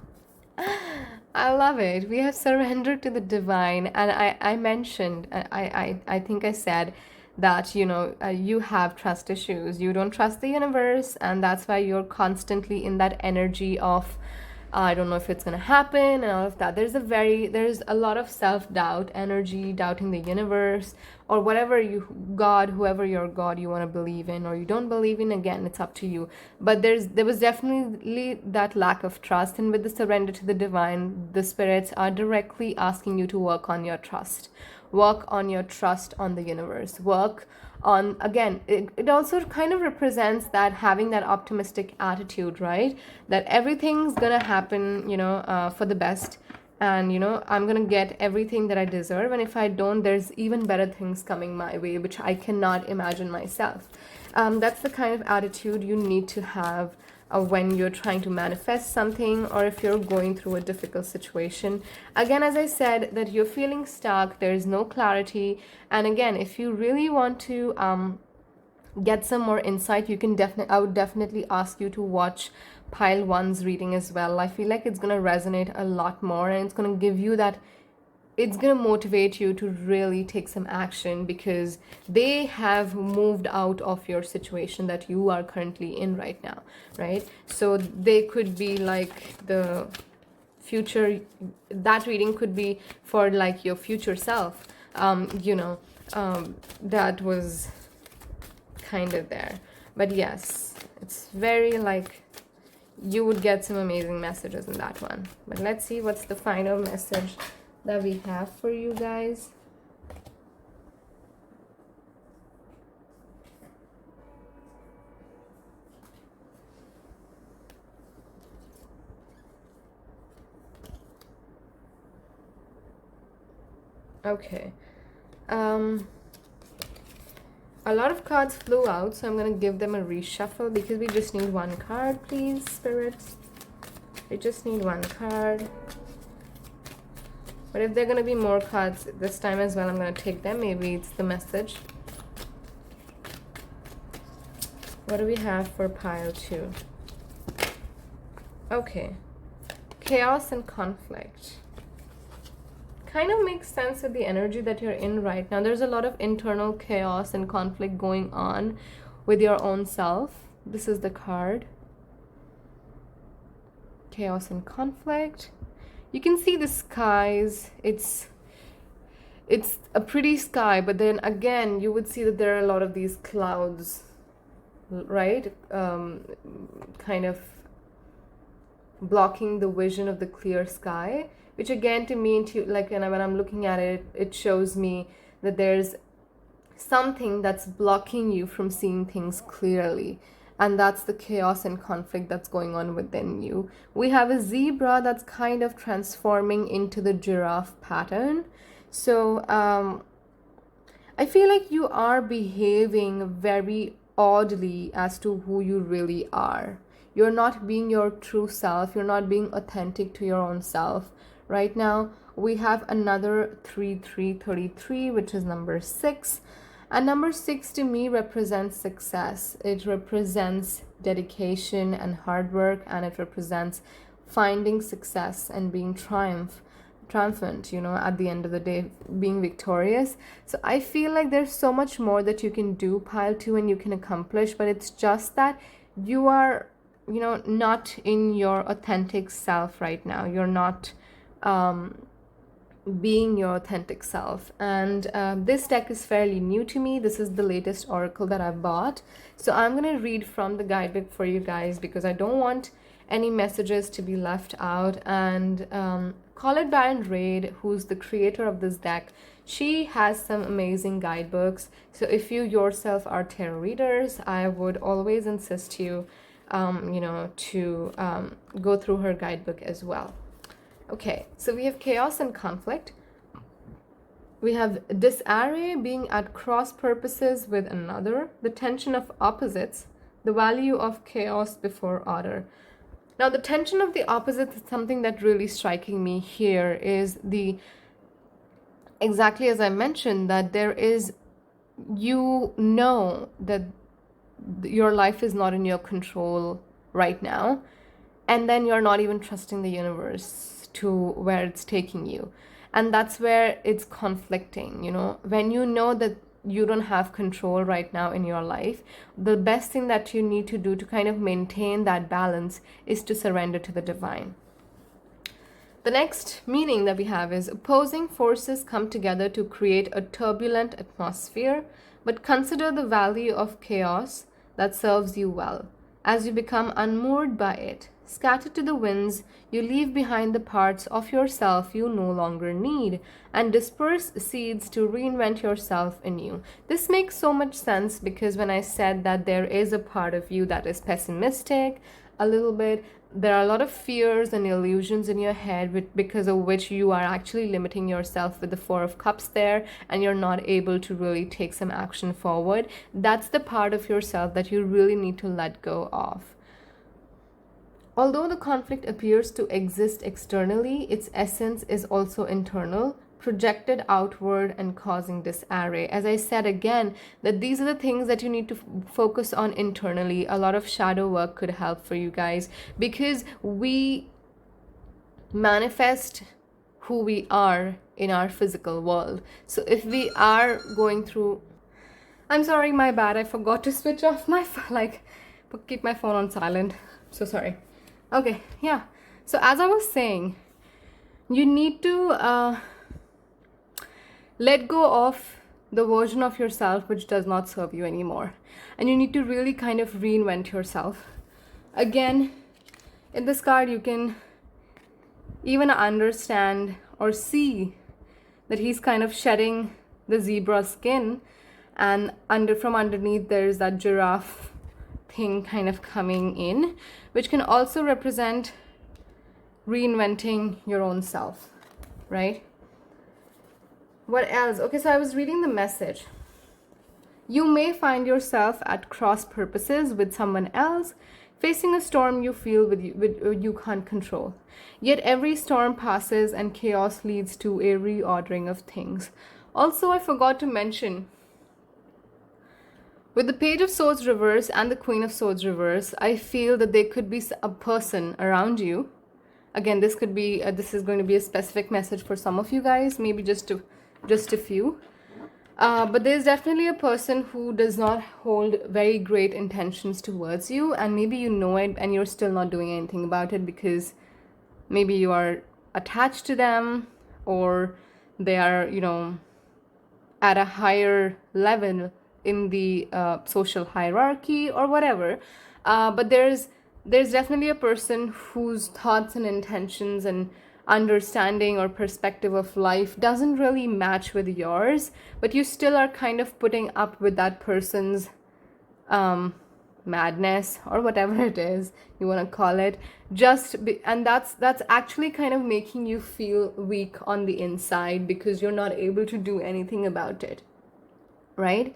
I love it. We have surrendered to the divine. And I mentioned, I think I said that, you know, you have trust issues. You don't trust the universe. And that's why you're constantly in that energy of, I don't know if it's going to happen and all of that. There's a lot of self-doubt energy, doubting the universe or whatever whoever your God you want to believe in or you don't believe in. Again, it's up to you. But there was definitely that lack of trust. And with the surrender to the divine, the spirits are directly asking you to work on your trust. Work on your trust on the universe. Work on, again, it also kind of represents that having that optimistic attitude, right? That everything's gonna happen, you know, for the best. And, you know, I'm gonna get everything that I deserve. And if I don't, there's even better things coming my way, which I cannot imagine myself. That's the kind of attitude you need to have when you're trying to manifest something or if you're going through a difficult situation. Again, as I said, that you're feeling stuck, there's no clarity. And again, if you really want to get some more insight, you can I would definitely ask you to watch pile 1's reading as well. I feel like it's going to resonate a lot more and it's going to give you that, it's going to motivate you to really take some action because they have moved out of your situation that you are currently in right now, right? So they could be like the future, that reading could be for like your future self, you know, that was kind of there. But yes, it's very like you would get some amazing messages in that one. But let's see what's the final message that we have for you guys. Okay. A lot of cards flew out, so I'm gonna give them a reshuffle because we just need one card, please, spirits. We just need one card. But if there are going to be more cards this time as well, I'm going to take them. Maybe it's the message. What do we have for pile 2? Okay. Chaos and conflict. Kind of makes sense with the energy that you're in right now. There's a lot of internal chaos and conflict going on with your own self. This is the card. Chaos and conflict. You can see the skies. It's a pretty sky, but then again, you would see that there are a lot of these clouds, right? Kind of blocking the vision of the clear sky, which again, to me, like when I'm looking at it, it shows me that there's something that's blocking you from seeing things clearly. And that's the chaos and conflict that's going on within you. We have a zebra that's kind of transforming into the giraffe pattern. So I feel like you are behaving very oddly as to who you really are. You're not being your true self. You're not being authentic to your own self. Right now, we have another 3333, which is number 6. And number 6 to me represents success. It represents dedication and hard work, and it represents finding success and being triumphant, at the end of the day, being victorious. So I feel like there's so much more that you can do, pile 2, and you can accomplish, but it's just that you are, not in your authentic self right now. You're not being your authentic self. And this deck is fairly new to me. This is the latest oracle that I bought. So I'm going to read from the guidebook for you guys because I don't want any messages to be left out. And Colette Baron Reid, who's the creator of this deck, she has some amazing guidebooks. So if you yourself are tarot readers, I would always insist you, to go through her guidebook as well. Okay, so we have chaos and conflict. We have disarray, being at cross purposes with another, the tension of opposites, the value of chaos before order. Now, the tension of the opposites is something that really striking me here is exactly as I mentioned, that there is, that your life is not in your control right now, and then you're not even trusting the universe to where it's taking you. And that's where it's conflicting, when you know that you don't have control right now in your life. The best thing that you need to do to kind of maintain that balance is to surrender to the divine. The next meaning that we have is opposing forces come together to create a turbulent atmosphere, but consider the value of chaos that serves you well. As you become unmoored by it, scattered to the winds, you leave behind the parts of yourself you no longer need and disperse seeds to reinvent yourself anew. This makes so much sense because when I said that there is a part of you that is pessimistic a little bit, there are a lot of fears and illusions in your head because of which you are actually limiting yourself with the Four of Cups there, and you're not able to really take some action forward. That's the part of yourself that you really need to let go of. Although the conflict appears to exist externally, its essence is also internal, projected outward and causing disarray. As I said again, that these are the things that you need to focus on internally. A lot of shadow work could help for you guys because we manifest who we are in our physical world. So if we are going through... I'm sorry, my bad. I forgot to switch off my keep my phone on silent. So sorry. Okay, yeah. So as I was saying, you need to let go of the version of yourself which does not serve you anymore. And you need to really kind of reinvent yourself. Again, in this card, you can even understand or see that he's kind of shedding the zebra skin, and from underneath there's that giraffe thing kind of coming in, which can also represent reinventing your own self, right? What else? Okay, so I was reading the message. You may find yourself at cross purposes with someone else, facing a storm you feel you can't control. Yet every storm passes and chaos leads to a reordering of things. Also, I forgot to mention, with the Page of Swords reverse and the Queen of Swords reverse, I feel that there could be a person around you. Again, this could be this is going to be a specific message for some of you guys, maybe just a few. But there's definitely a person who does not hold very great intentions towards you, and maybe you know it and you're still not doing anything about it because maybe you are attached to them, or they are, at a higher level in the social hierarchy or whatever. But there's definitely a person whose thoughts and intentions and understanding or perspective of life doesn't really match with yours, but you still are kind of putting up with that person's madness or whatever it is you want to call it, and that's actually kind of making you feel weak on the inside because you're not able to do anything about it, right?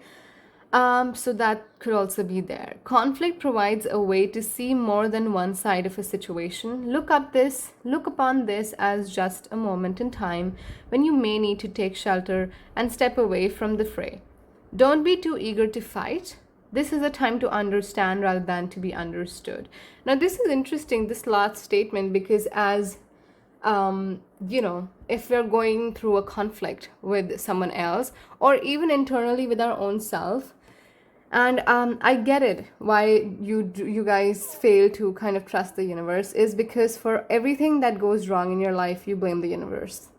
So that could also be there. Conflict provides a way to see more than one side of a situation. Look upon this as just a moment in time when you may need to take shelter and step away from the fray. Don't be too eager to fight. This is a time to understand rather than to be understood. Now, this is interesting, this last statement, because as if we're going through a conflict with someone else or even internally with our own self, and I get it why you guys fail to kind of trust the universe, is because for everything that goes wrong in your life, you blame the universe.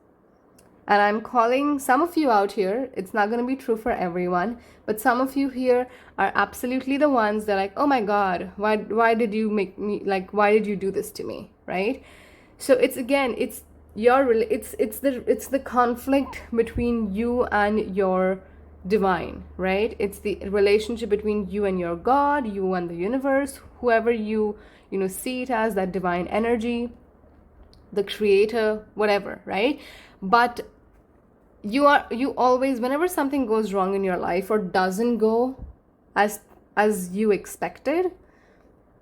And I'm calling some of you out here. It's not going to be true for everyone, but some of you here are absolutely the ones that are like, oh my God, why did you make me, like, why did you do this to me, right? So it's the conflict between you and your divine, right? It's the relationship between you and your God, you and the universe, whoever you see it as, that divine energy, the creator, whatever, right? But you always, whenever something goes wrong in your life or doesn't go as you expected,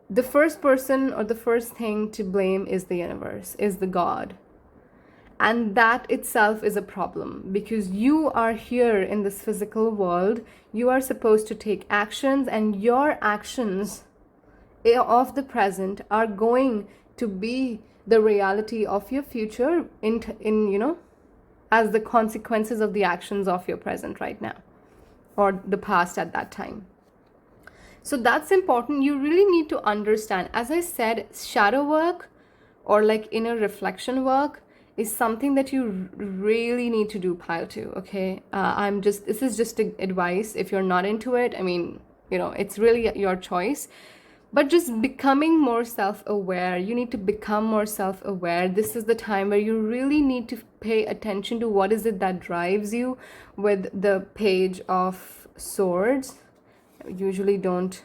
the first person or the first thing to blame is the universe, is the God. And that itself is a problem, because you are here in this physical world. You are supposed to take actions, and your actions of the present are going to be the reality of your future as the consequences of the actions of your present right now or the past at that time. So that's important. You really need to understand. As I said, shadow work or like inner reflection work is something that you really need to do, pile two, okay? This is just advice. If you're not into it, I mean, it's really your choice. But just becoming more self-aware, you need to become more self-aware. This is the time where you really need to pay attention to what is it that drives you. With the Page of Swords, usually don't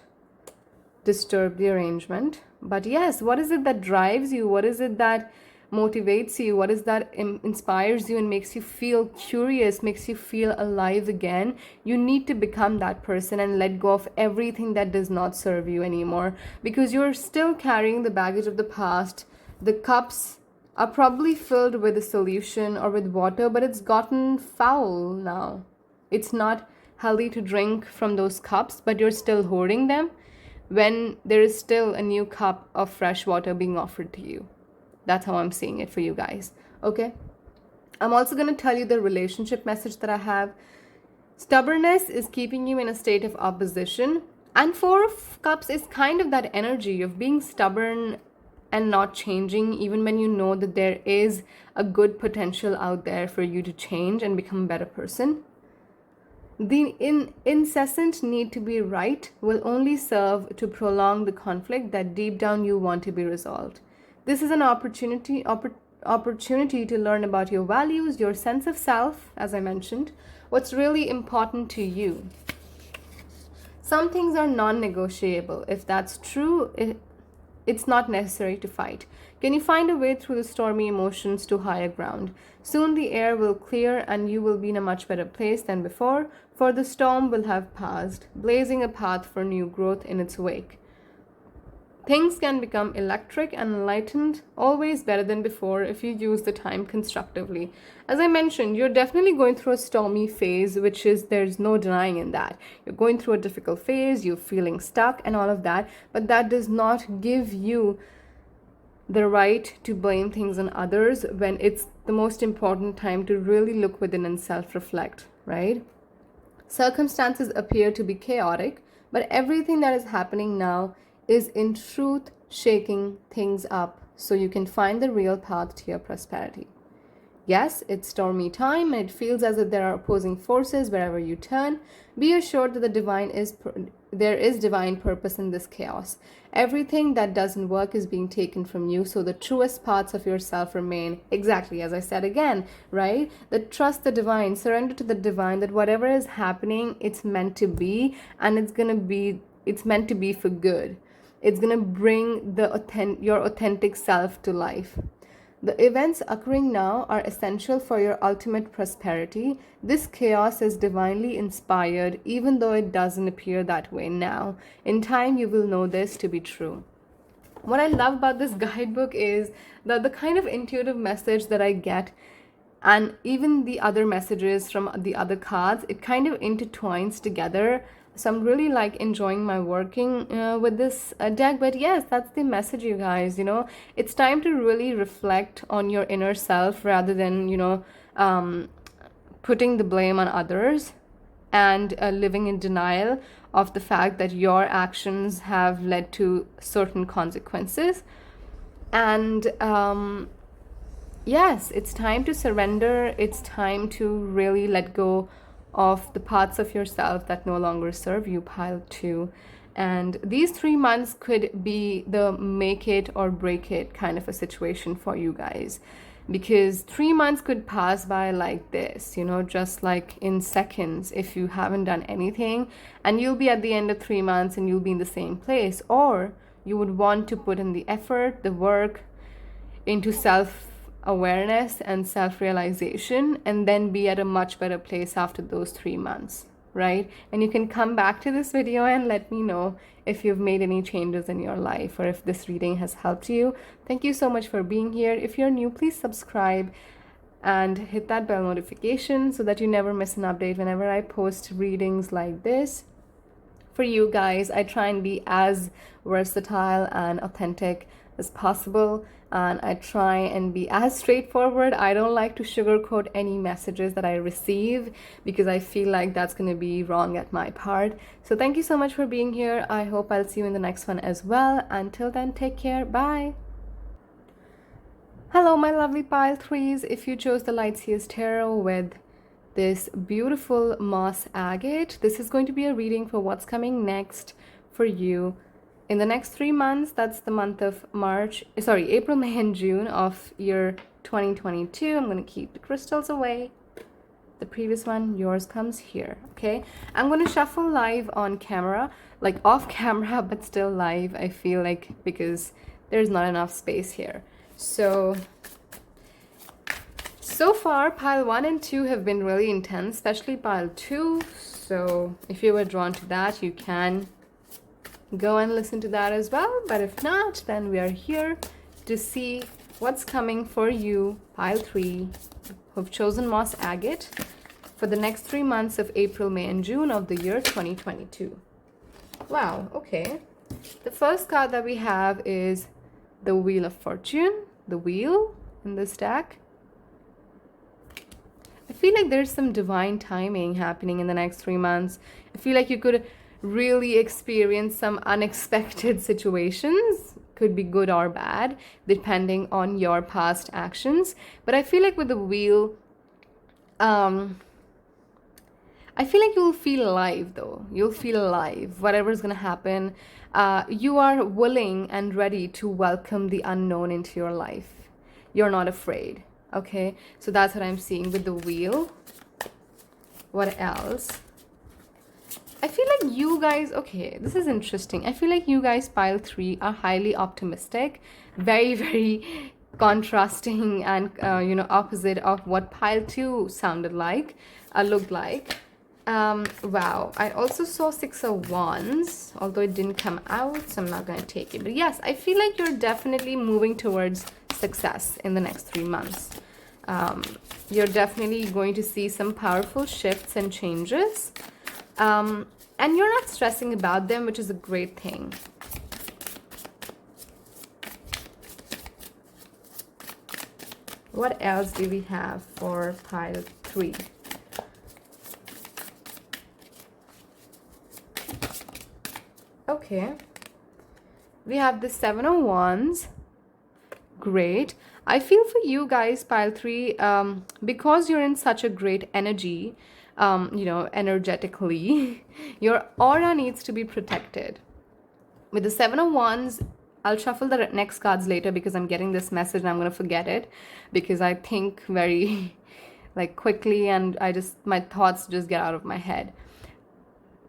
disturb the arrangement, but yes, what is it that drives you? What is it that motivates you? What is that inspires you and makes you feel curious, makes you feel alive again? You need to become that person and let go of everything that does not serve you anymore, because you're still carrying the baggage of the past. The cups are probably filled with a solution or with water, but it's gotten foul now. It's not healthy to drink from those cups, but you're still hoarding them when there is still a new cup of fresh water being offered to you. That's how I'm seeing it for you guys, okay? I'm also going to tell you the relationship message that I have. Stubbornness is keeping you in a state of opposition. And Four of Cups is kind of that energy of being stubborn and not changing, even when you know that there is a good potential out there for you to change and become a better person. The incessant need to be right will only serve to prolong the conflict that deep down you want to be resolved. This is an opportunity to learn about your values, your sense of self, as I mentioned, what's really important to you. Some things are non-negotiable. If that's true, it's not necessary to fight. Can you find a way through the stormy emotions to higher ground? Soon the air will clear and you will be in a much better place than before, for the storm will have passed, blazing a path for new growth in its wake. Things can become electric and enlightened, always better than before if you use the time constructively. As I mentioned, you're definitely going through a stormy phase, there's no denying in that. You're going through a difficult phase, you're feeling stuck and all of that, but that does not give you the right to blame things on others when it's the most important time to really look within and self-reflect, right? Circumstances appear to be chaotic, but everything that is happening now is in truth shaking things up so you can find the real path to your prosperity. Yes, it's stormy time and it feels as if there are opposing forces wherever you turn. Be assured that there is divine purpose in this chaos. Everything that doesn't work is being taken from you, so the truest parts of yourself remain. Exactly as I said again, right? That trust the divine, surrender to the divine, that whatever is happening, it's meant to be, and it's meant to be for good. It's going to bring your authentic self to life. The events occurring now are essential for your ultimate prosperity. This chaos is divinely inspired, even though it doesn't appear that way now. In time, you will know this to be true. What I love about this guidebook is that the kind of intuitive message that I get and even the other messages from the other cards, it kind of intertwines together. So I'm really like enjoying my working with this deck. But yes, that's the message, you guys. You know, it's time to really reflect on your inner self rather than, you know, putting the blame on others and living in denial of the fact that your actions have led to certain consequences. And yes, it's time to surrender. It's time to really let go of the parts of yourself that no longer serve you, pile 2. And these 3 months could be the make it or break it kind of a situation for you guys, because 3 months could pass by like this, you know, just like in seconds if you haven't done anything, and you'll be at the end of 3 months and you'll be in the same place. Or you would want to put in the effort, the work into self-awareness and self-realization, and then be at a much better place after those 3 months, right? And you can come back to this video and let me know if you've made any changes in your life or if this reading has helped you. Thank you so much for being here. If you're new, please subscribe and hit that bell notification so that you never miss an update whenever I post readings like this for you guys. I try and be as versatile and authentic as possible, and I try and be as straightforward. I don't like to sugarcoat any messages that I receive because I feel like that's going to be wrong at my part. So thank you so much for being here. I hope I'll see you in the next one as well. Until then, take care. Bye. Hello, my lovely pile 3s. If you chose the Light Seers Tarot with this beautiful moss agate, this is going to be a reading for what's coming next for you in the next 3 months. That's the month of April, May, and June of year 2022. I'm going to keep the crystals away. The previous one, yours comes here. Okay, I'm going to shuffle live on camera, like off camera, but still live, I feel like, because there's not enough space here. So far, pile 1 and 2 have been really intense, especially pile 2. So if you were drawn to that, you can go and listen to that as well. But if not, then we are here to see what's coming for you, pile 3, who've chosen moss agate for the next 3 months of April, May, and June of the year 2022. Wow, okay. The first card that we have is the Wheel of Fortune, the wheel in this deck. I feel like there's some divine timing happening in the next 3 months. I feel like you could really experience some unexpected situations, could be good or bad depending on your past actions. But I feel like with the wheel, I feel like you'll feel alive though. You'll feel alive, whatever's gonna happen. You are willing and ready to welcome the unknown into your life. You're not afraid. Okay, so that's what I'm seeing with the wheel. What else? I feel like you guys, okay, this is interesting. I feel like you guys, pile 3, are highly optimistic, very, very contrasting and, you know, opposite of what pile 2 sounded like, looked like. Wow, I also saw 6 of Wands, although it didn't come out, so I'm not going to take it. But yes, I feel like you're definitely moving towards success in the next 3 months. You're definitely going to see some powerful shifts and changes. And you're not stressing about them, which is a great thing. What else do we have for pile 3? Okay. We have the 7 of Wands. Great. I feel for you guys, pile 3, because you're in such a great energy, you know, energetically, your aura needs to be protected. With the 7 of Wands, I'll shuffle the next cards later because I'm getting this message and I'm going to forget it because I think very like quickly and my thoughts just get out of my head.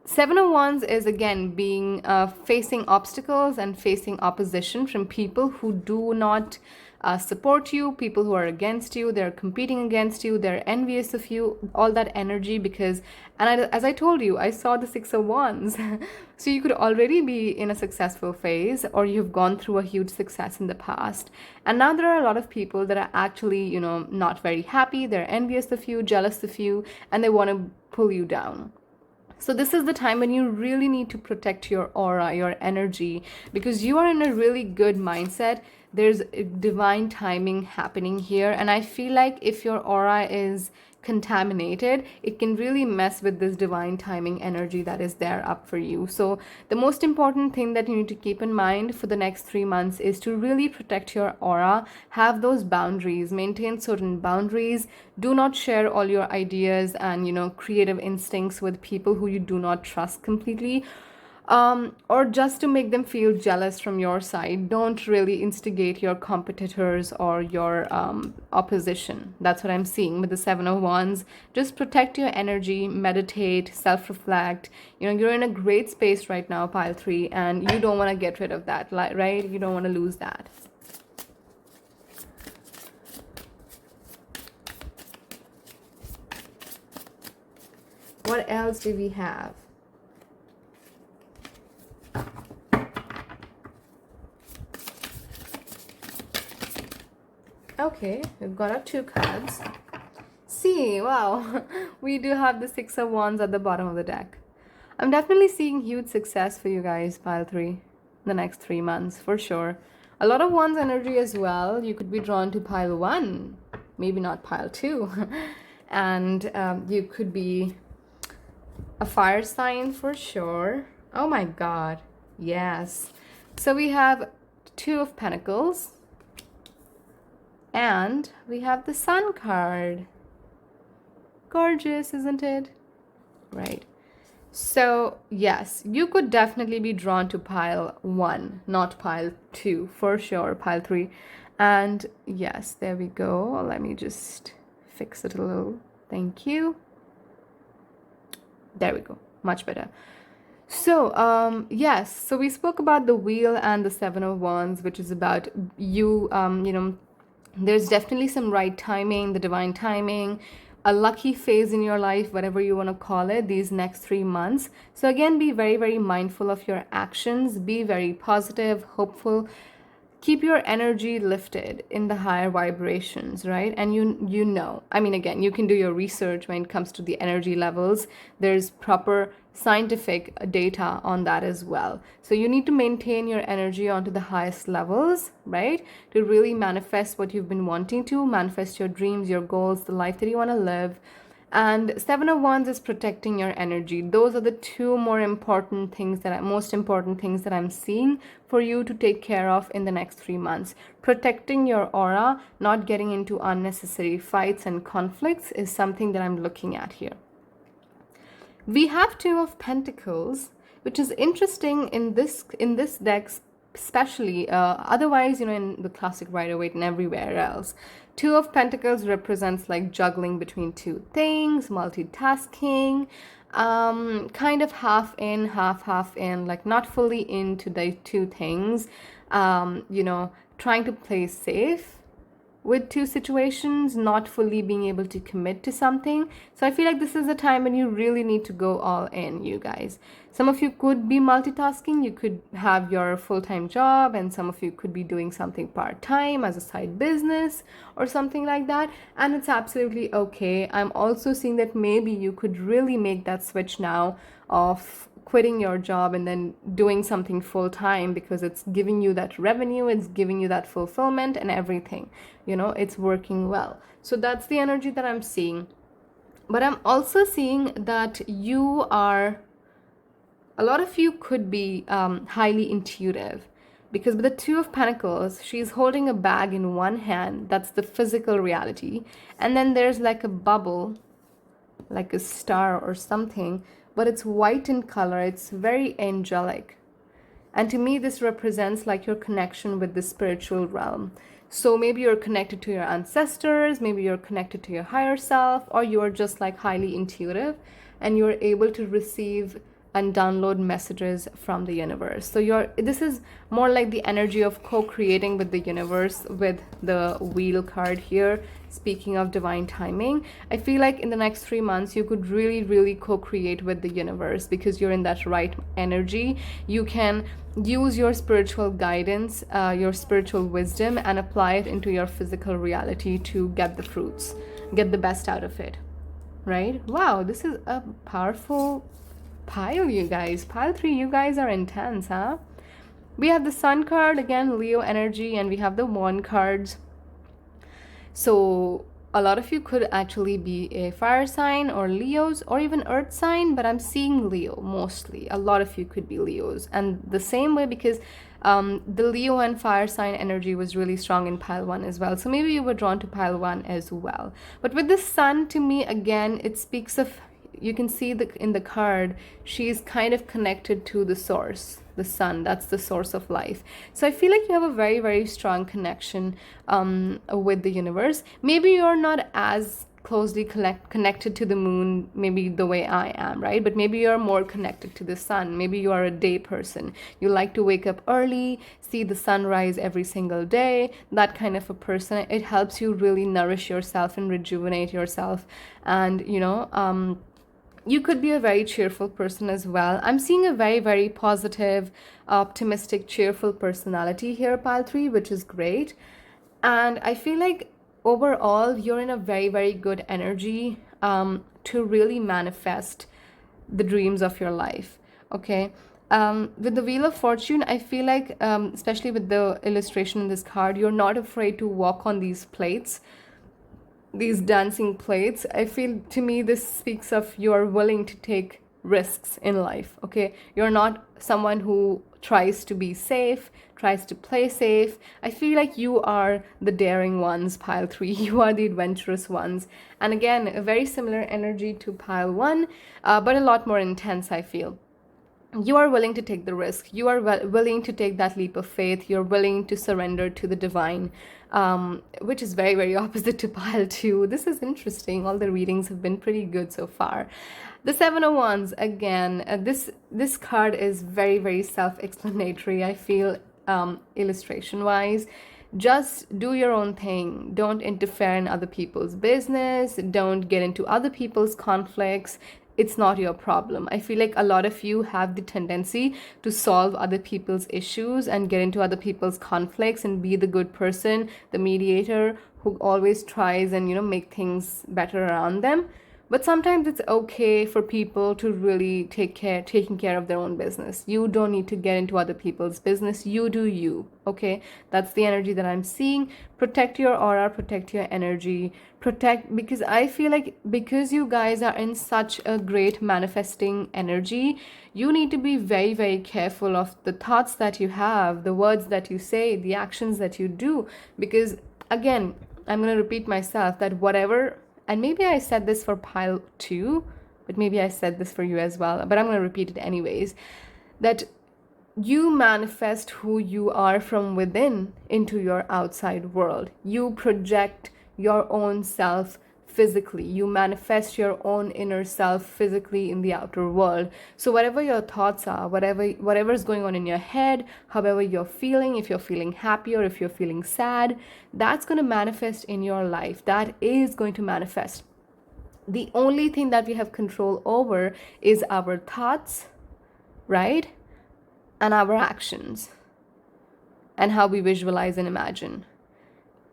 7 of Wands is again being facing obstacles and facing opposition from people who do not support you, people who are against you, they're competing against you, they're envious of you, all that energy. Because, as I told you, I saw the Six of Wands. So you could already be in a successful phase, or you've gone through a huge success in the past. And now there are a lot of people that are actually, not very happy. They're envious of you, jealous of you, and they want to pull you down. So this is the time when you really need to protect your aura, your energy, because you are in a really good mindset. There's divine timing happening here. And I feel like if your aura is contaminated, it can really mess with this divine timing energy that is there up for you. So the most important thing that you need to keep in mind for the next 3 months is to really protect your aura, have those boundaries, maintain certain boundaries. Do not share all your ideas and creative instincts with people who you do not trust completely, or just to make them feel jealous from your side. Don't really instigate your competitors or your opposition. That's what I'm seeing with the Seven of Wands. Just protect your energy, meditate, self-reflect. You're in a great space right now, pile 3, and you don't want to get rid of that, right? You don't want to lose that. What else do we have? Okay, we've got our 2 cards. See, wow, we do have the Six of Wands at the bottom of the deck. I'm definitely seeing huge success for you guys, pile 3, the next 3 months, for sure. A lot of Wands energy as well. You could be drawn to pile 1, maybe not pile 2. And you could be a fire sign for sure. Oh my God, yes. So we have 2 of Pentacles. And we have the Sun card. Gorgeous, isn't it? Right. So, yes, you could definitely be drawn to pile 1, not pile 2, for sure, pile 3. And yes, there we go. Let me just fix it a little. Thank you. There we go. Much better. So, yes, so we spoke about the Wheel and the Seven of Wands, which is about you, there's definitely some right timing, the divine timing, a lucky phase in your life, whatever you want to call it, these next 3 months. So again, be very, very mindful of your actions. Be very positive, hopeful. Keep your energy lifted in the higher vibrations, right? And again, you can do your research when it comes to the energy levels. There's proper scientific data on that as well. So you need to maintain your energy onto the highest levels, right? To really manifest what you've been wanting to, manifest your dreams, your goals, the life that you want to live. And Seven of Wands is protecting your energy. Those are the 2 most important things that I'm seeing for you to take care of in the next 3 months. Protecting your aura, not getting into unnecessary fights and conflicts, is something that I'm looking at here. We have 2 of Pentacles, which is interesting in this deck, especially. Otherwise, in the classic Rider-Waite and everywhere else, 2 of Pentacles represents like juggling between 2 things, multitasking, kind of half in, half in, like not fully into the 2 things, trying to play safe with 2 situations, not fully being able to commit to something. So I feel like this is a time when you really need to go all in, you guys. Some of you could be multitasking. You could have your full-time job, and some of you could be doing something part-time as a side business or something like that. And it's absolutely okay. I'm also seeing that maybe you could really make that switch now of quitting your job and then doing something full-time, because it's giving you that revenue, it's giving you that fulfillment and everything, it's working well. So that's the energy that I'm seeing. But I'm also seeing that a lot of you could be highly intuitive, because with the 2 of Pentacles, she's holding a bag in one hand. That's the physical reality. And then there's like a bubble, like a star or something, but it's white in color. It's very angelic. And to me, this represents like your connection with the spiritual realm. So maybe you're connected to your ancestors, maybe you're connected to your higher self, or you're just like highly intuitive and you're able to receive and download messages from the universe. So this is more like the energy of co-creating with the universe with the wheel card here. Speaking of divine timing, I feel like in the next 3 months you could really co-create with the universe because you're in that right energy. You can use your spiritual guidance, your spiritual wisdom, and apply it into your physical reality to get the fruits, get the best out of it, right? Wow, this is a powerful pile, you guys. Pile 3, you guys are intense, huh? We have the Sun card, again, Leo energy, and we have the Wand cards. So a lot of you could actually be a fire sign or Leos or even earth sign, but I'm seeing Leo mostly. A lot of you could be Leos. And the same way, because the Leo and fire sign energy was really strong in pile 1 as well. So maybe you were drawn to pile 1 as well. But with the Sun, to me, again, it speaks of, you can see in the card, she's kind of connected to the source, the sun. That's the source of life. So I feel like you have a very strong connection with the universe. Maybe you're not as closely connected to the moon, maybe the way I am, right? But maybe you're more connected to the sun. Maybe you are a day person. You like to wake up early, see the sunrise every single day, that kind of a person. It helps you really nourish yourself and rejuvenate yourself. And, you could be a very cheerful person as well. I'm seeing a very positive, optimistic, cheerful personality here, pile 3, which is great. And I feel like overall, you're in a very good energy to really manifest the dreams of your life, okay? With the Wheel of Fortune, I feel like, especially with the illustration in this card, you're not afraid to walk on these plates, these dancing plates. I feel, to me, this speaks of you're willing to take risks in life, okay? You're not someone who tries to be safe, tries to play safe. I feel like you are the daring ones, pile 3. You are the adventurous ones. And again, a very similar energy to pile 1, but a lot more intense, I feel. You are willing to take the risk. You are willing to take that leap of faith. You're willing to surrender to the divine, which is very opposite to pile 2. This is interesting. All the readings have been pretty good so far. The Seven of Wands, again, this card is very self-explanatory, I feel, illustration-wise. Just do your own thing. Don't interfere in other people's business. Don't get into other people's conflicts. It's not your problem. I feel like a lot of you have the tendency to solve other people's issues and get into other people's conflicts and be the good person, the mediator who always tries and, make things better around them. But sometimes it's okay for people to really taking care of their own business. You don't need to get into other people's business. You do you, okay? That's the energy that I'm seeing. Protect your aura, protect your energy, because I feel like because you guys are in such a great manifesting energy, you need to be very careful of the thoughts that you have, the words that you say, the actions that you do. Because again, I'm going to repeat myself that whatever, and maybe I said this for pile 2, but maybe I said this for you as well, but I'm going to repeat it anyways, that you manifest who you are from within into your outside world. You project your own self physically. You manifest your own inner self physically in the outer world. So whatever your thoughts are, whatever is going on in your head, however you're feeling, if you're feeling happy or if you're feeling sad, that's going to manifest in your life. That is going to manifest. The only thing that we have control over is our thoughts, right? And our actions and how we visualize and imagine.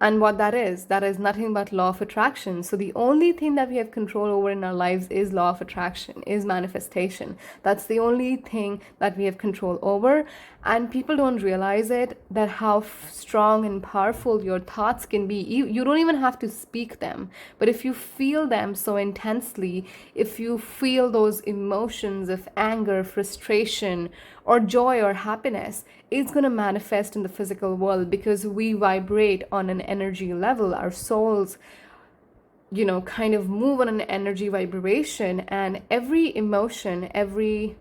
And what that is nothing but law of attraction. So the only thing that we have control over in our lives is law of attraction, is manifestation. That's the only thing that we have control over. And people don't realize it, that how strong and powerful your thoughts can be. You don't even have to speak them. But if you feel them so intensely, if you feel those emotions of anger, frustration, or joy or happiness, it's going to manifest in the physical world, because we vibrate on an energy level. Our souls, kind of move on an energy vibration, and every emotion, every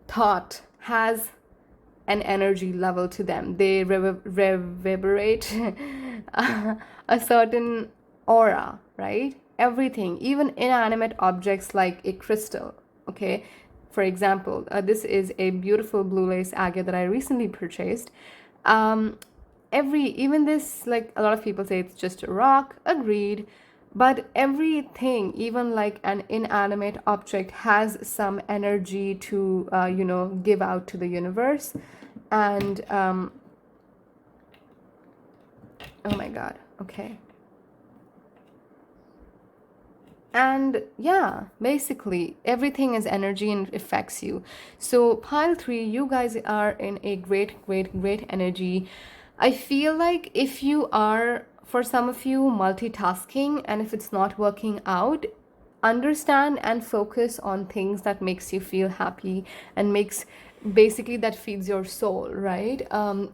thought has an energy level to them. They reverberate a certain aura, right? Everything, even inanimate objects like a crystal, okay? For example, this is a beautiful blue lace agate that I recently purchased. Um, even this, like a lot of people say it's just a rock, agreed, but everything, even like an inanimate object, has some energy to give out to the universe. And oh my god, okay. And yeah, basically everything is energy and it affects you. So pile 3, you guys are in a great energy. I feel like if you are, for some of you, multitasking, and if it's not working out, understand and focus on things that makes you feel happy and makes, basically, that feeds your soul, right?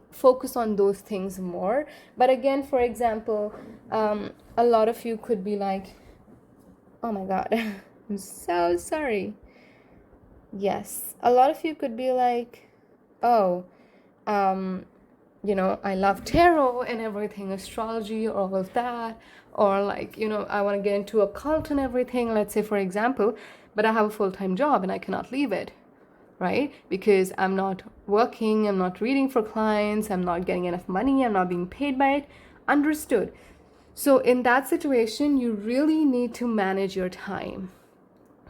Focus on those things more. But again, for example, a lot of you could be like, oh my god, I'm so sorry. Yes, a lot of you could be like, oh, I love tarot and everything, astrology, all of that. Or like, I want to get into a cult and everything, let's say, for example, but I have a full-time job and I cannot leave it, right? Because I'm not working, I'm not reading for clients, I'm not getting enough money, I'm not being paid by it. Understood. So in that situation, you really need to manage your time.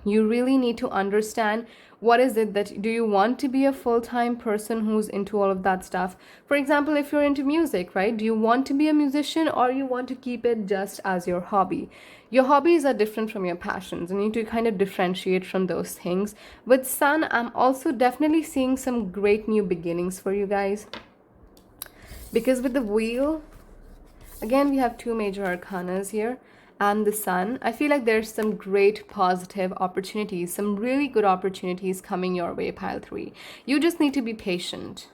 You really need to understand what is it that, do you want to be a full-time person who's into all of that stuff? For example, if you're into music, right? Do you want to be a musician, or you want to keep it just as your hobby? Your hobbies are different from your passions, and you need to kind of differentiate from those things. With Sun, I'm also definitely seeing some great new beginnings for you guys. Because with the wheel, again, we have 2 major arcanas here and the Sun. I feel like there's some great positive opportunities, some really good opportunities coming your way, pile 3. You just need to be patient.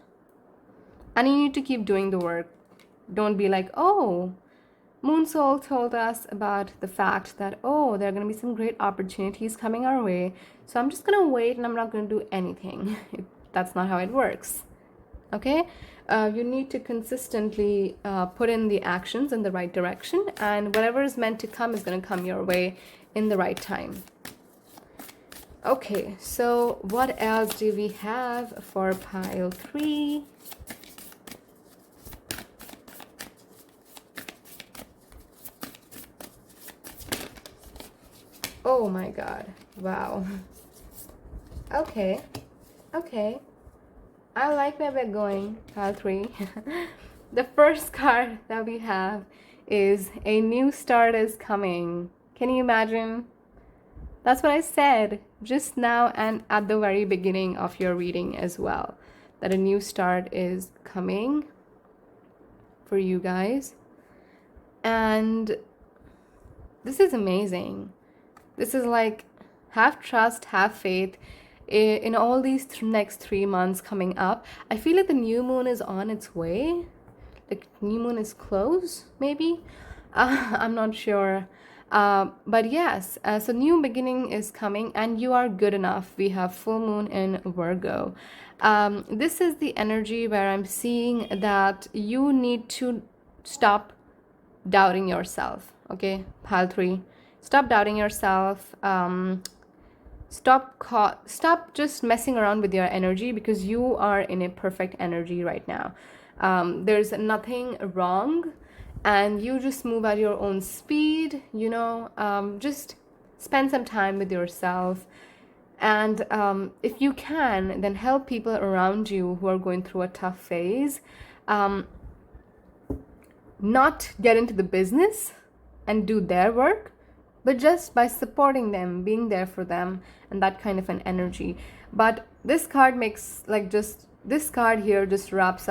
And you need to keep doing the work. Don't be like, oh, Moon Soul told us about the fact that, oh, there are going to be some great opportunities coming our way, so I'm just going to wait and I'm not going to do anything. That's not how it works. Okay? You need to consistently put in the actions in the right direction, and whatever is meant to come is going to come your way in the right time. Okay, so what else do we have for pile 3? Oh my god, wow. Okay, I like where we're going, pile 3. The first card that we have is a new start is coming. Can you imagine? That's what I said just now and at the very beginning of your reading as well, that a new start is coming for you guys. And this is amazing. This is like, have trust, have faith in all these next 3 months coming up. I feel like the new moon is on its way. The new moon is close, maybe. I'm not sure. But yes, so new beginning is coming and you are good enough. We have full moon in Virgo. This is the energy where I'm seeing that you need to stop doubting yourself. Okay, pile 3. Stop doubting yourself. Stop just messing around with your energy, because you are in a perfect energy right now. There's nothing wrong, and you just move at your own speed. Just spend some time with yourself, and if you can, then help people around you who are going through a tough phase. Not get into the business and do their work, but just by supporting them, being there for them, and that kind of an energy. But this card makes, like, just this card here just sums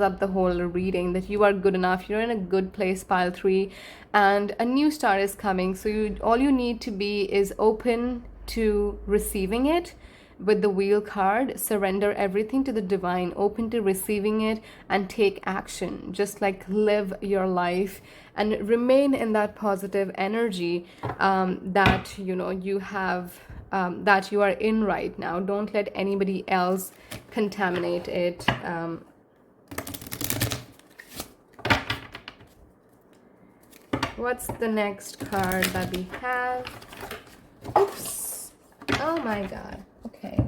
up the whole reading, that you are good enough, you're in a good place, pile 3, and a new start is coming. So all you need to be is open to receiving it. With the wheel card, surrender everything to the divine, open to receiving it, and take action. Just like live your life and remain in that positive energy that you have, that you are in right now. Don't let anybody else contaminate it. What's the next card that we have? Oops. Oh my god. Okay.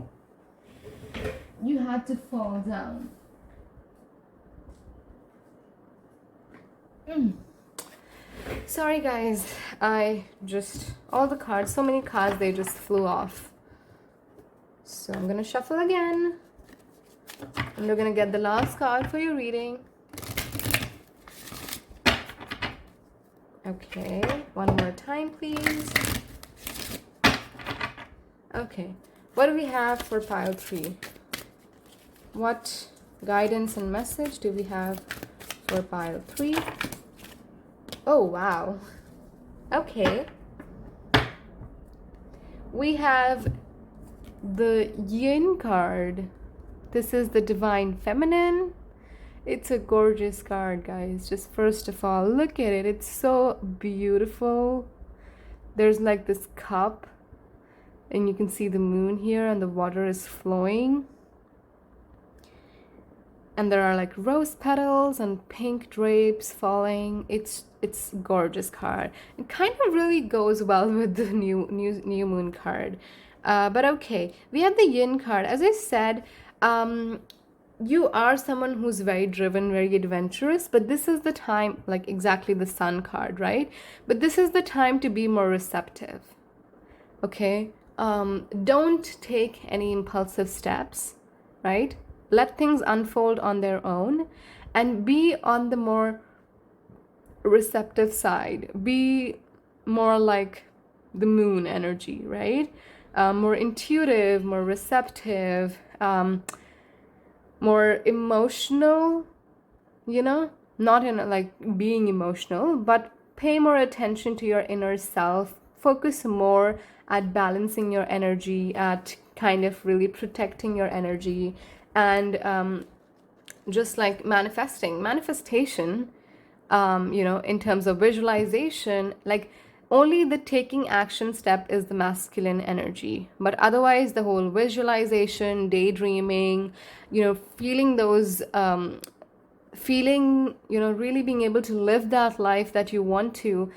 you had to fall down. Sorry guys, all the cards, so many cards, they just flew off. So I'm gonna shuffle again. And we're gonna get the last card for your reading. Okay, one more time, please. Okay, what do we have for pile 3? What guidance and message do we have for pile 3? Oh, wow. Okay. We have the Yin card. This is the Divine Feminine. It's a gorgeous card, guys. Just first of all, look at it. It's so beautiful. There's like this cup, and you can see the moon here, and the water is flowing. And there are like rose petals and pink drapes falling. It's gorgeous card. It kind of really goes well with the new moon card. But okay, we have the Yin card. As I said, you are someone who's very driven, very adventurous, but this is the time, like exactly the Sun card, right? But this is the time to be more receptive, okay? Don't take any impulsive steps, right? Let things unfold on their own and be on the more receptive side. Be more like the moon energy, right? More intuitive, more receptive, more emotional, you know, not in like being emotional, but pay more attention to your inner self. Focus more at balancing your energy, at kind of really protecting your energy, and just like manifestation, you know, in terms of visualization, like only the taking action step is the masculine energy, but otherwise the whole visualization, daydreaming, you know, feeling those you know, really being able to live that life that you want to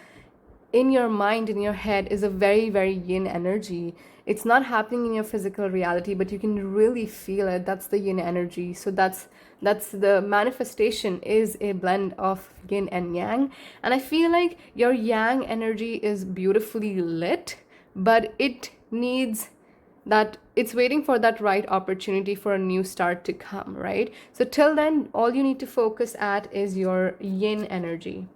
in your mind, in your head, is a very, very Yin energy. It's not happening in your physical reality, but you can really feel it. That's the Yin energy. So that's the manifestation, is a blend of Yin and Yang. And I feel like your Yang energy is beautifully lit, but it needs that, it's waiting for that right opportunity for a new start to come, right? So till then, all you need to focus at is your Yin energy.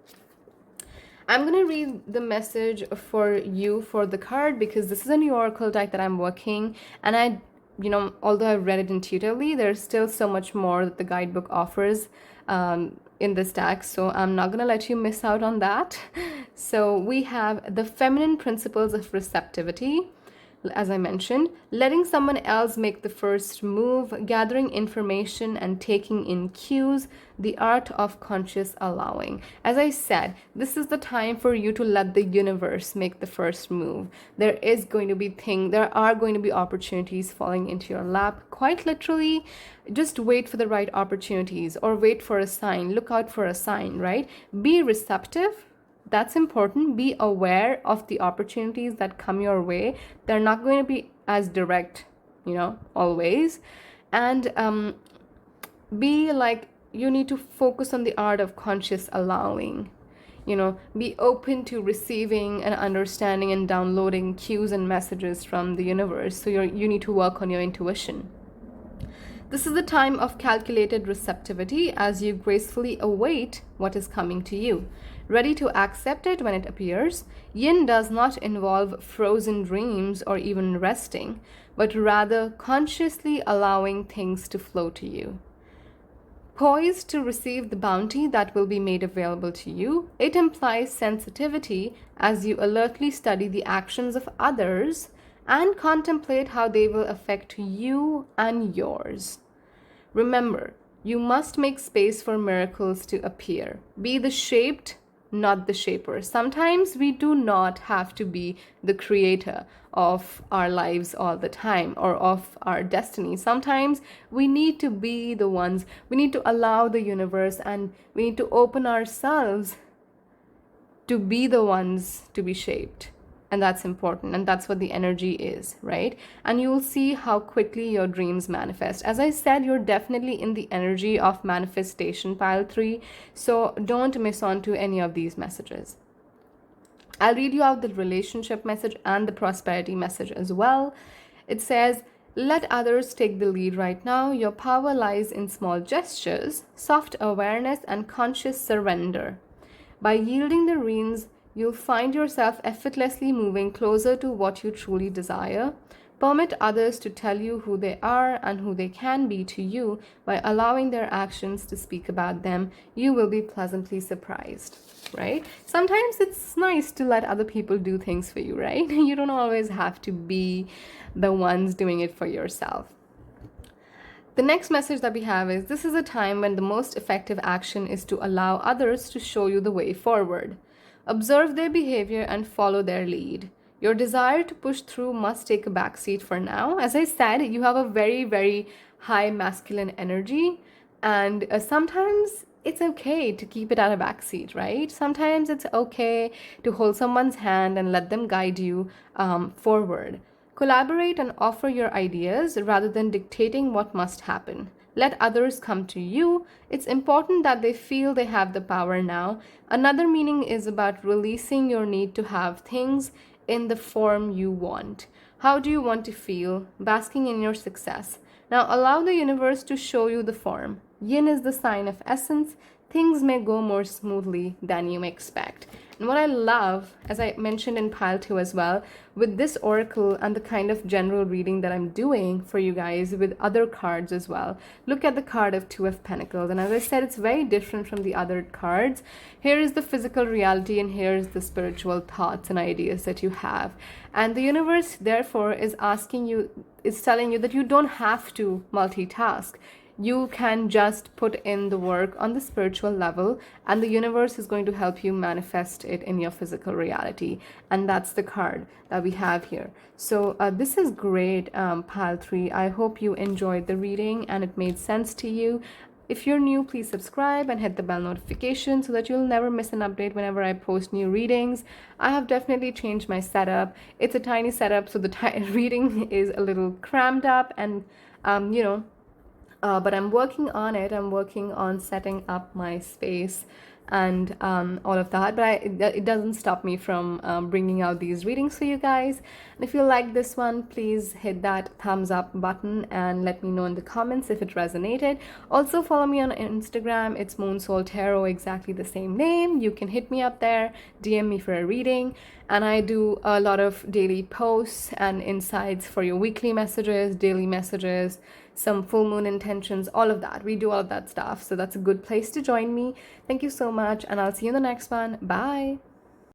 I'm going to read the message for you for the card, because this is a new oracle deck that I'm working, and you know, although I've read it intuitively, there's still so much more that the guidebook offers in this deck, so I'm not going to let you miss out on that. So we have the feminine principles of receptivity. As I mentioned, letting someone else make the first move, gathering information and taking in cues, the art of conscious allowing. As I said, this is the time for you to let the universe make the first move. There are going to be opportunities falling into your lap, quite literally. Just wait for the right opportunities, or wait for a sign, look out for a sign, right? Be receptive. That's important. Be aware of the opportunities that come your way. They're not going to be as direct, you know, always. And be like, you need to focus on the art of conscious allowing. You know, be open to receiving and understanding and downloading cues and messages from the universe. So you need to work on your intuition. This is the time of calculated receptivity as you gracefully await what is coming to you, ready to accept it when it appears. Yin does not involve frozen dreams or even resting, but rather consciously allowing things to flow to you. Poised to receive the bounty that will be made available to you, it implies sensitivity as you alertly study the actions of others and contemplate how they will affect you and yours. Remember, you must make space for miracles to appear. Be the shaped, not the shaper. Sometimes we do not have to be the creator of our lives all the time, or of our destiny. Sometimes we need to be the ones. We need to allow the universe, and we need to open ourselves to be the ones to be shaped. And that's important. And that's what the energy is, right? And you will see how quickly your dreams manifest. As I said, you're definitely in the energy of manifestation, pile 3. So don't miss on to any of these messages. I'll read you out the relationship message and the prosperity message as well. It says, let others take the lead right now. Your power lies in small gestures, soft awareness, and conscious surrender. By yielding the reins, you'll find yourself effortlessly moving closer to what you truly desire. Permit others to tell you who they are and who they can be to you. By allowing their actions to speak about them, you will be pleasantly surprised, right? Sometimes it's nice to let other people do things for you, right? You don't always have to be the ones doing it for yourself. The next message that we have is, this is a time when the most effective action is to allow others to show you the way forward. Observe their behavior and follow their lead. Your desire to push through must take a backseat for now. As I said, you have a very, very high masculine energy, and sometimes it's okay to keep it at a backseat, right? Sometimes it's okay to hold someone's hand and let them guide you forward. Collaborate and offer your ideas rather than dictating what must happen. Let others come to you. It's important that they feel they have the power now. Another meaning is about releasing your need to have things in the form you want. How do you want to feel? Basking in your success. Now allow the universe to show you the form. Yin is the sign of essence. Things may go more smoothly than you may expect. And what I love, as I mentioned in pile 2 as well, with this oracle and the kind of general reading that I'm doing for you guys with other cards as well, look at the card of 2 of Pentacles. And as I said, it's very different from the other cards. Here is the physical reality and here is the spiritual thoughts and ideas that you have. And the universe, therefore, is telling you that you don't have to multitask. You can just put in the work on the spiritual level, and the universe is going to help you manifest it in your physical reality. And that's the card that we have here. So this is great, pile 3. I hope you enjoyed the reading and it made sense to you. If you're new, please subscribe and hit the bell notification so that you'll never miss an update whenever I post new readings. I have definitely changed my setup. It's a tiny setup, so the reading is a little crammed up, and but I'm working on it. I'm working on setting up my space and all of that, but it doesn't stop me from bringing out these readings for you guys. And if you like this one, please hit that thumbs up button and let me know in the comments if it resonated. Also follow me on Instagram. It's Moon Soul Tarot, exactly the same name. You can hit me up there, DM me for a reading, and I do a lot of daily posts and insights for your weekly messages, daily messages, some full moon intentions, all of that. We do all of that stuff, so that's a good place to join me. Thank you so much, and I'll see you in the next one. Bye.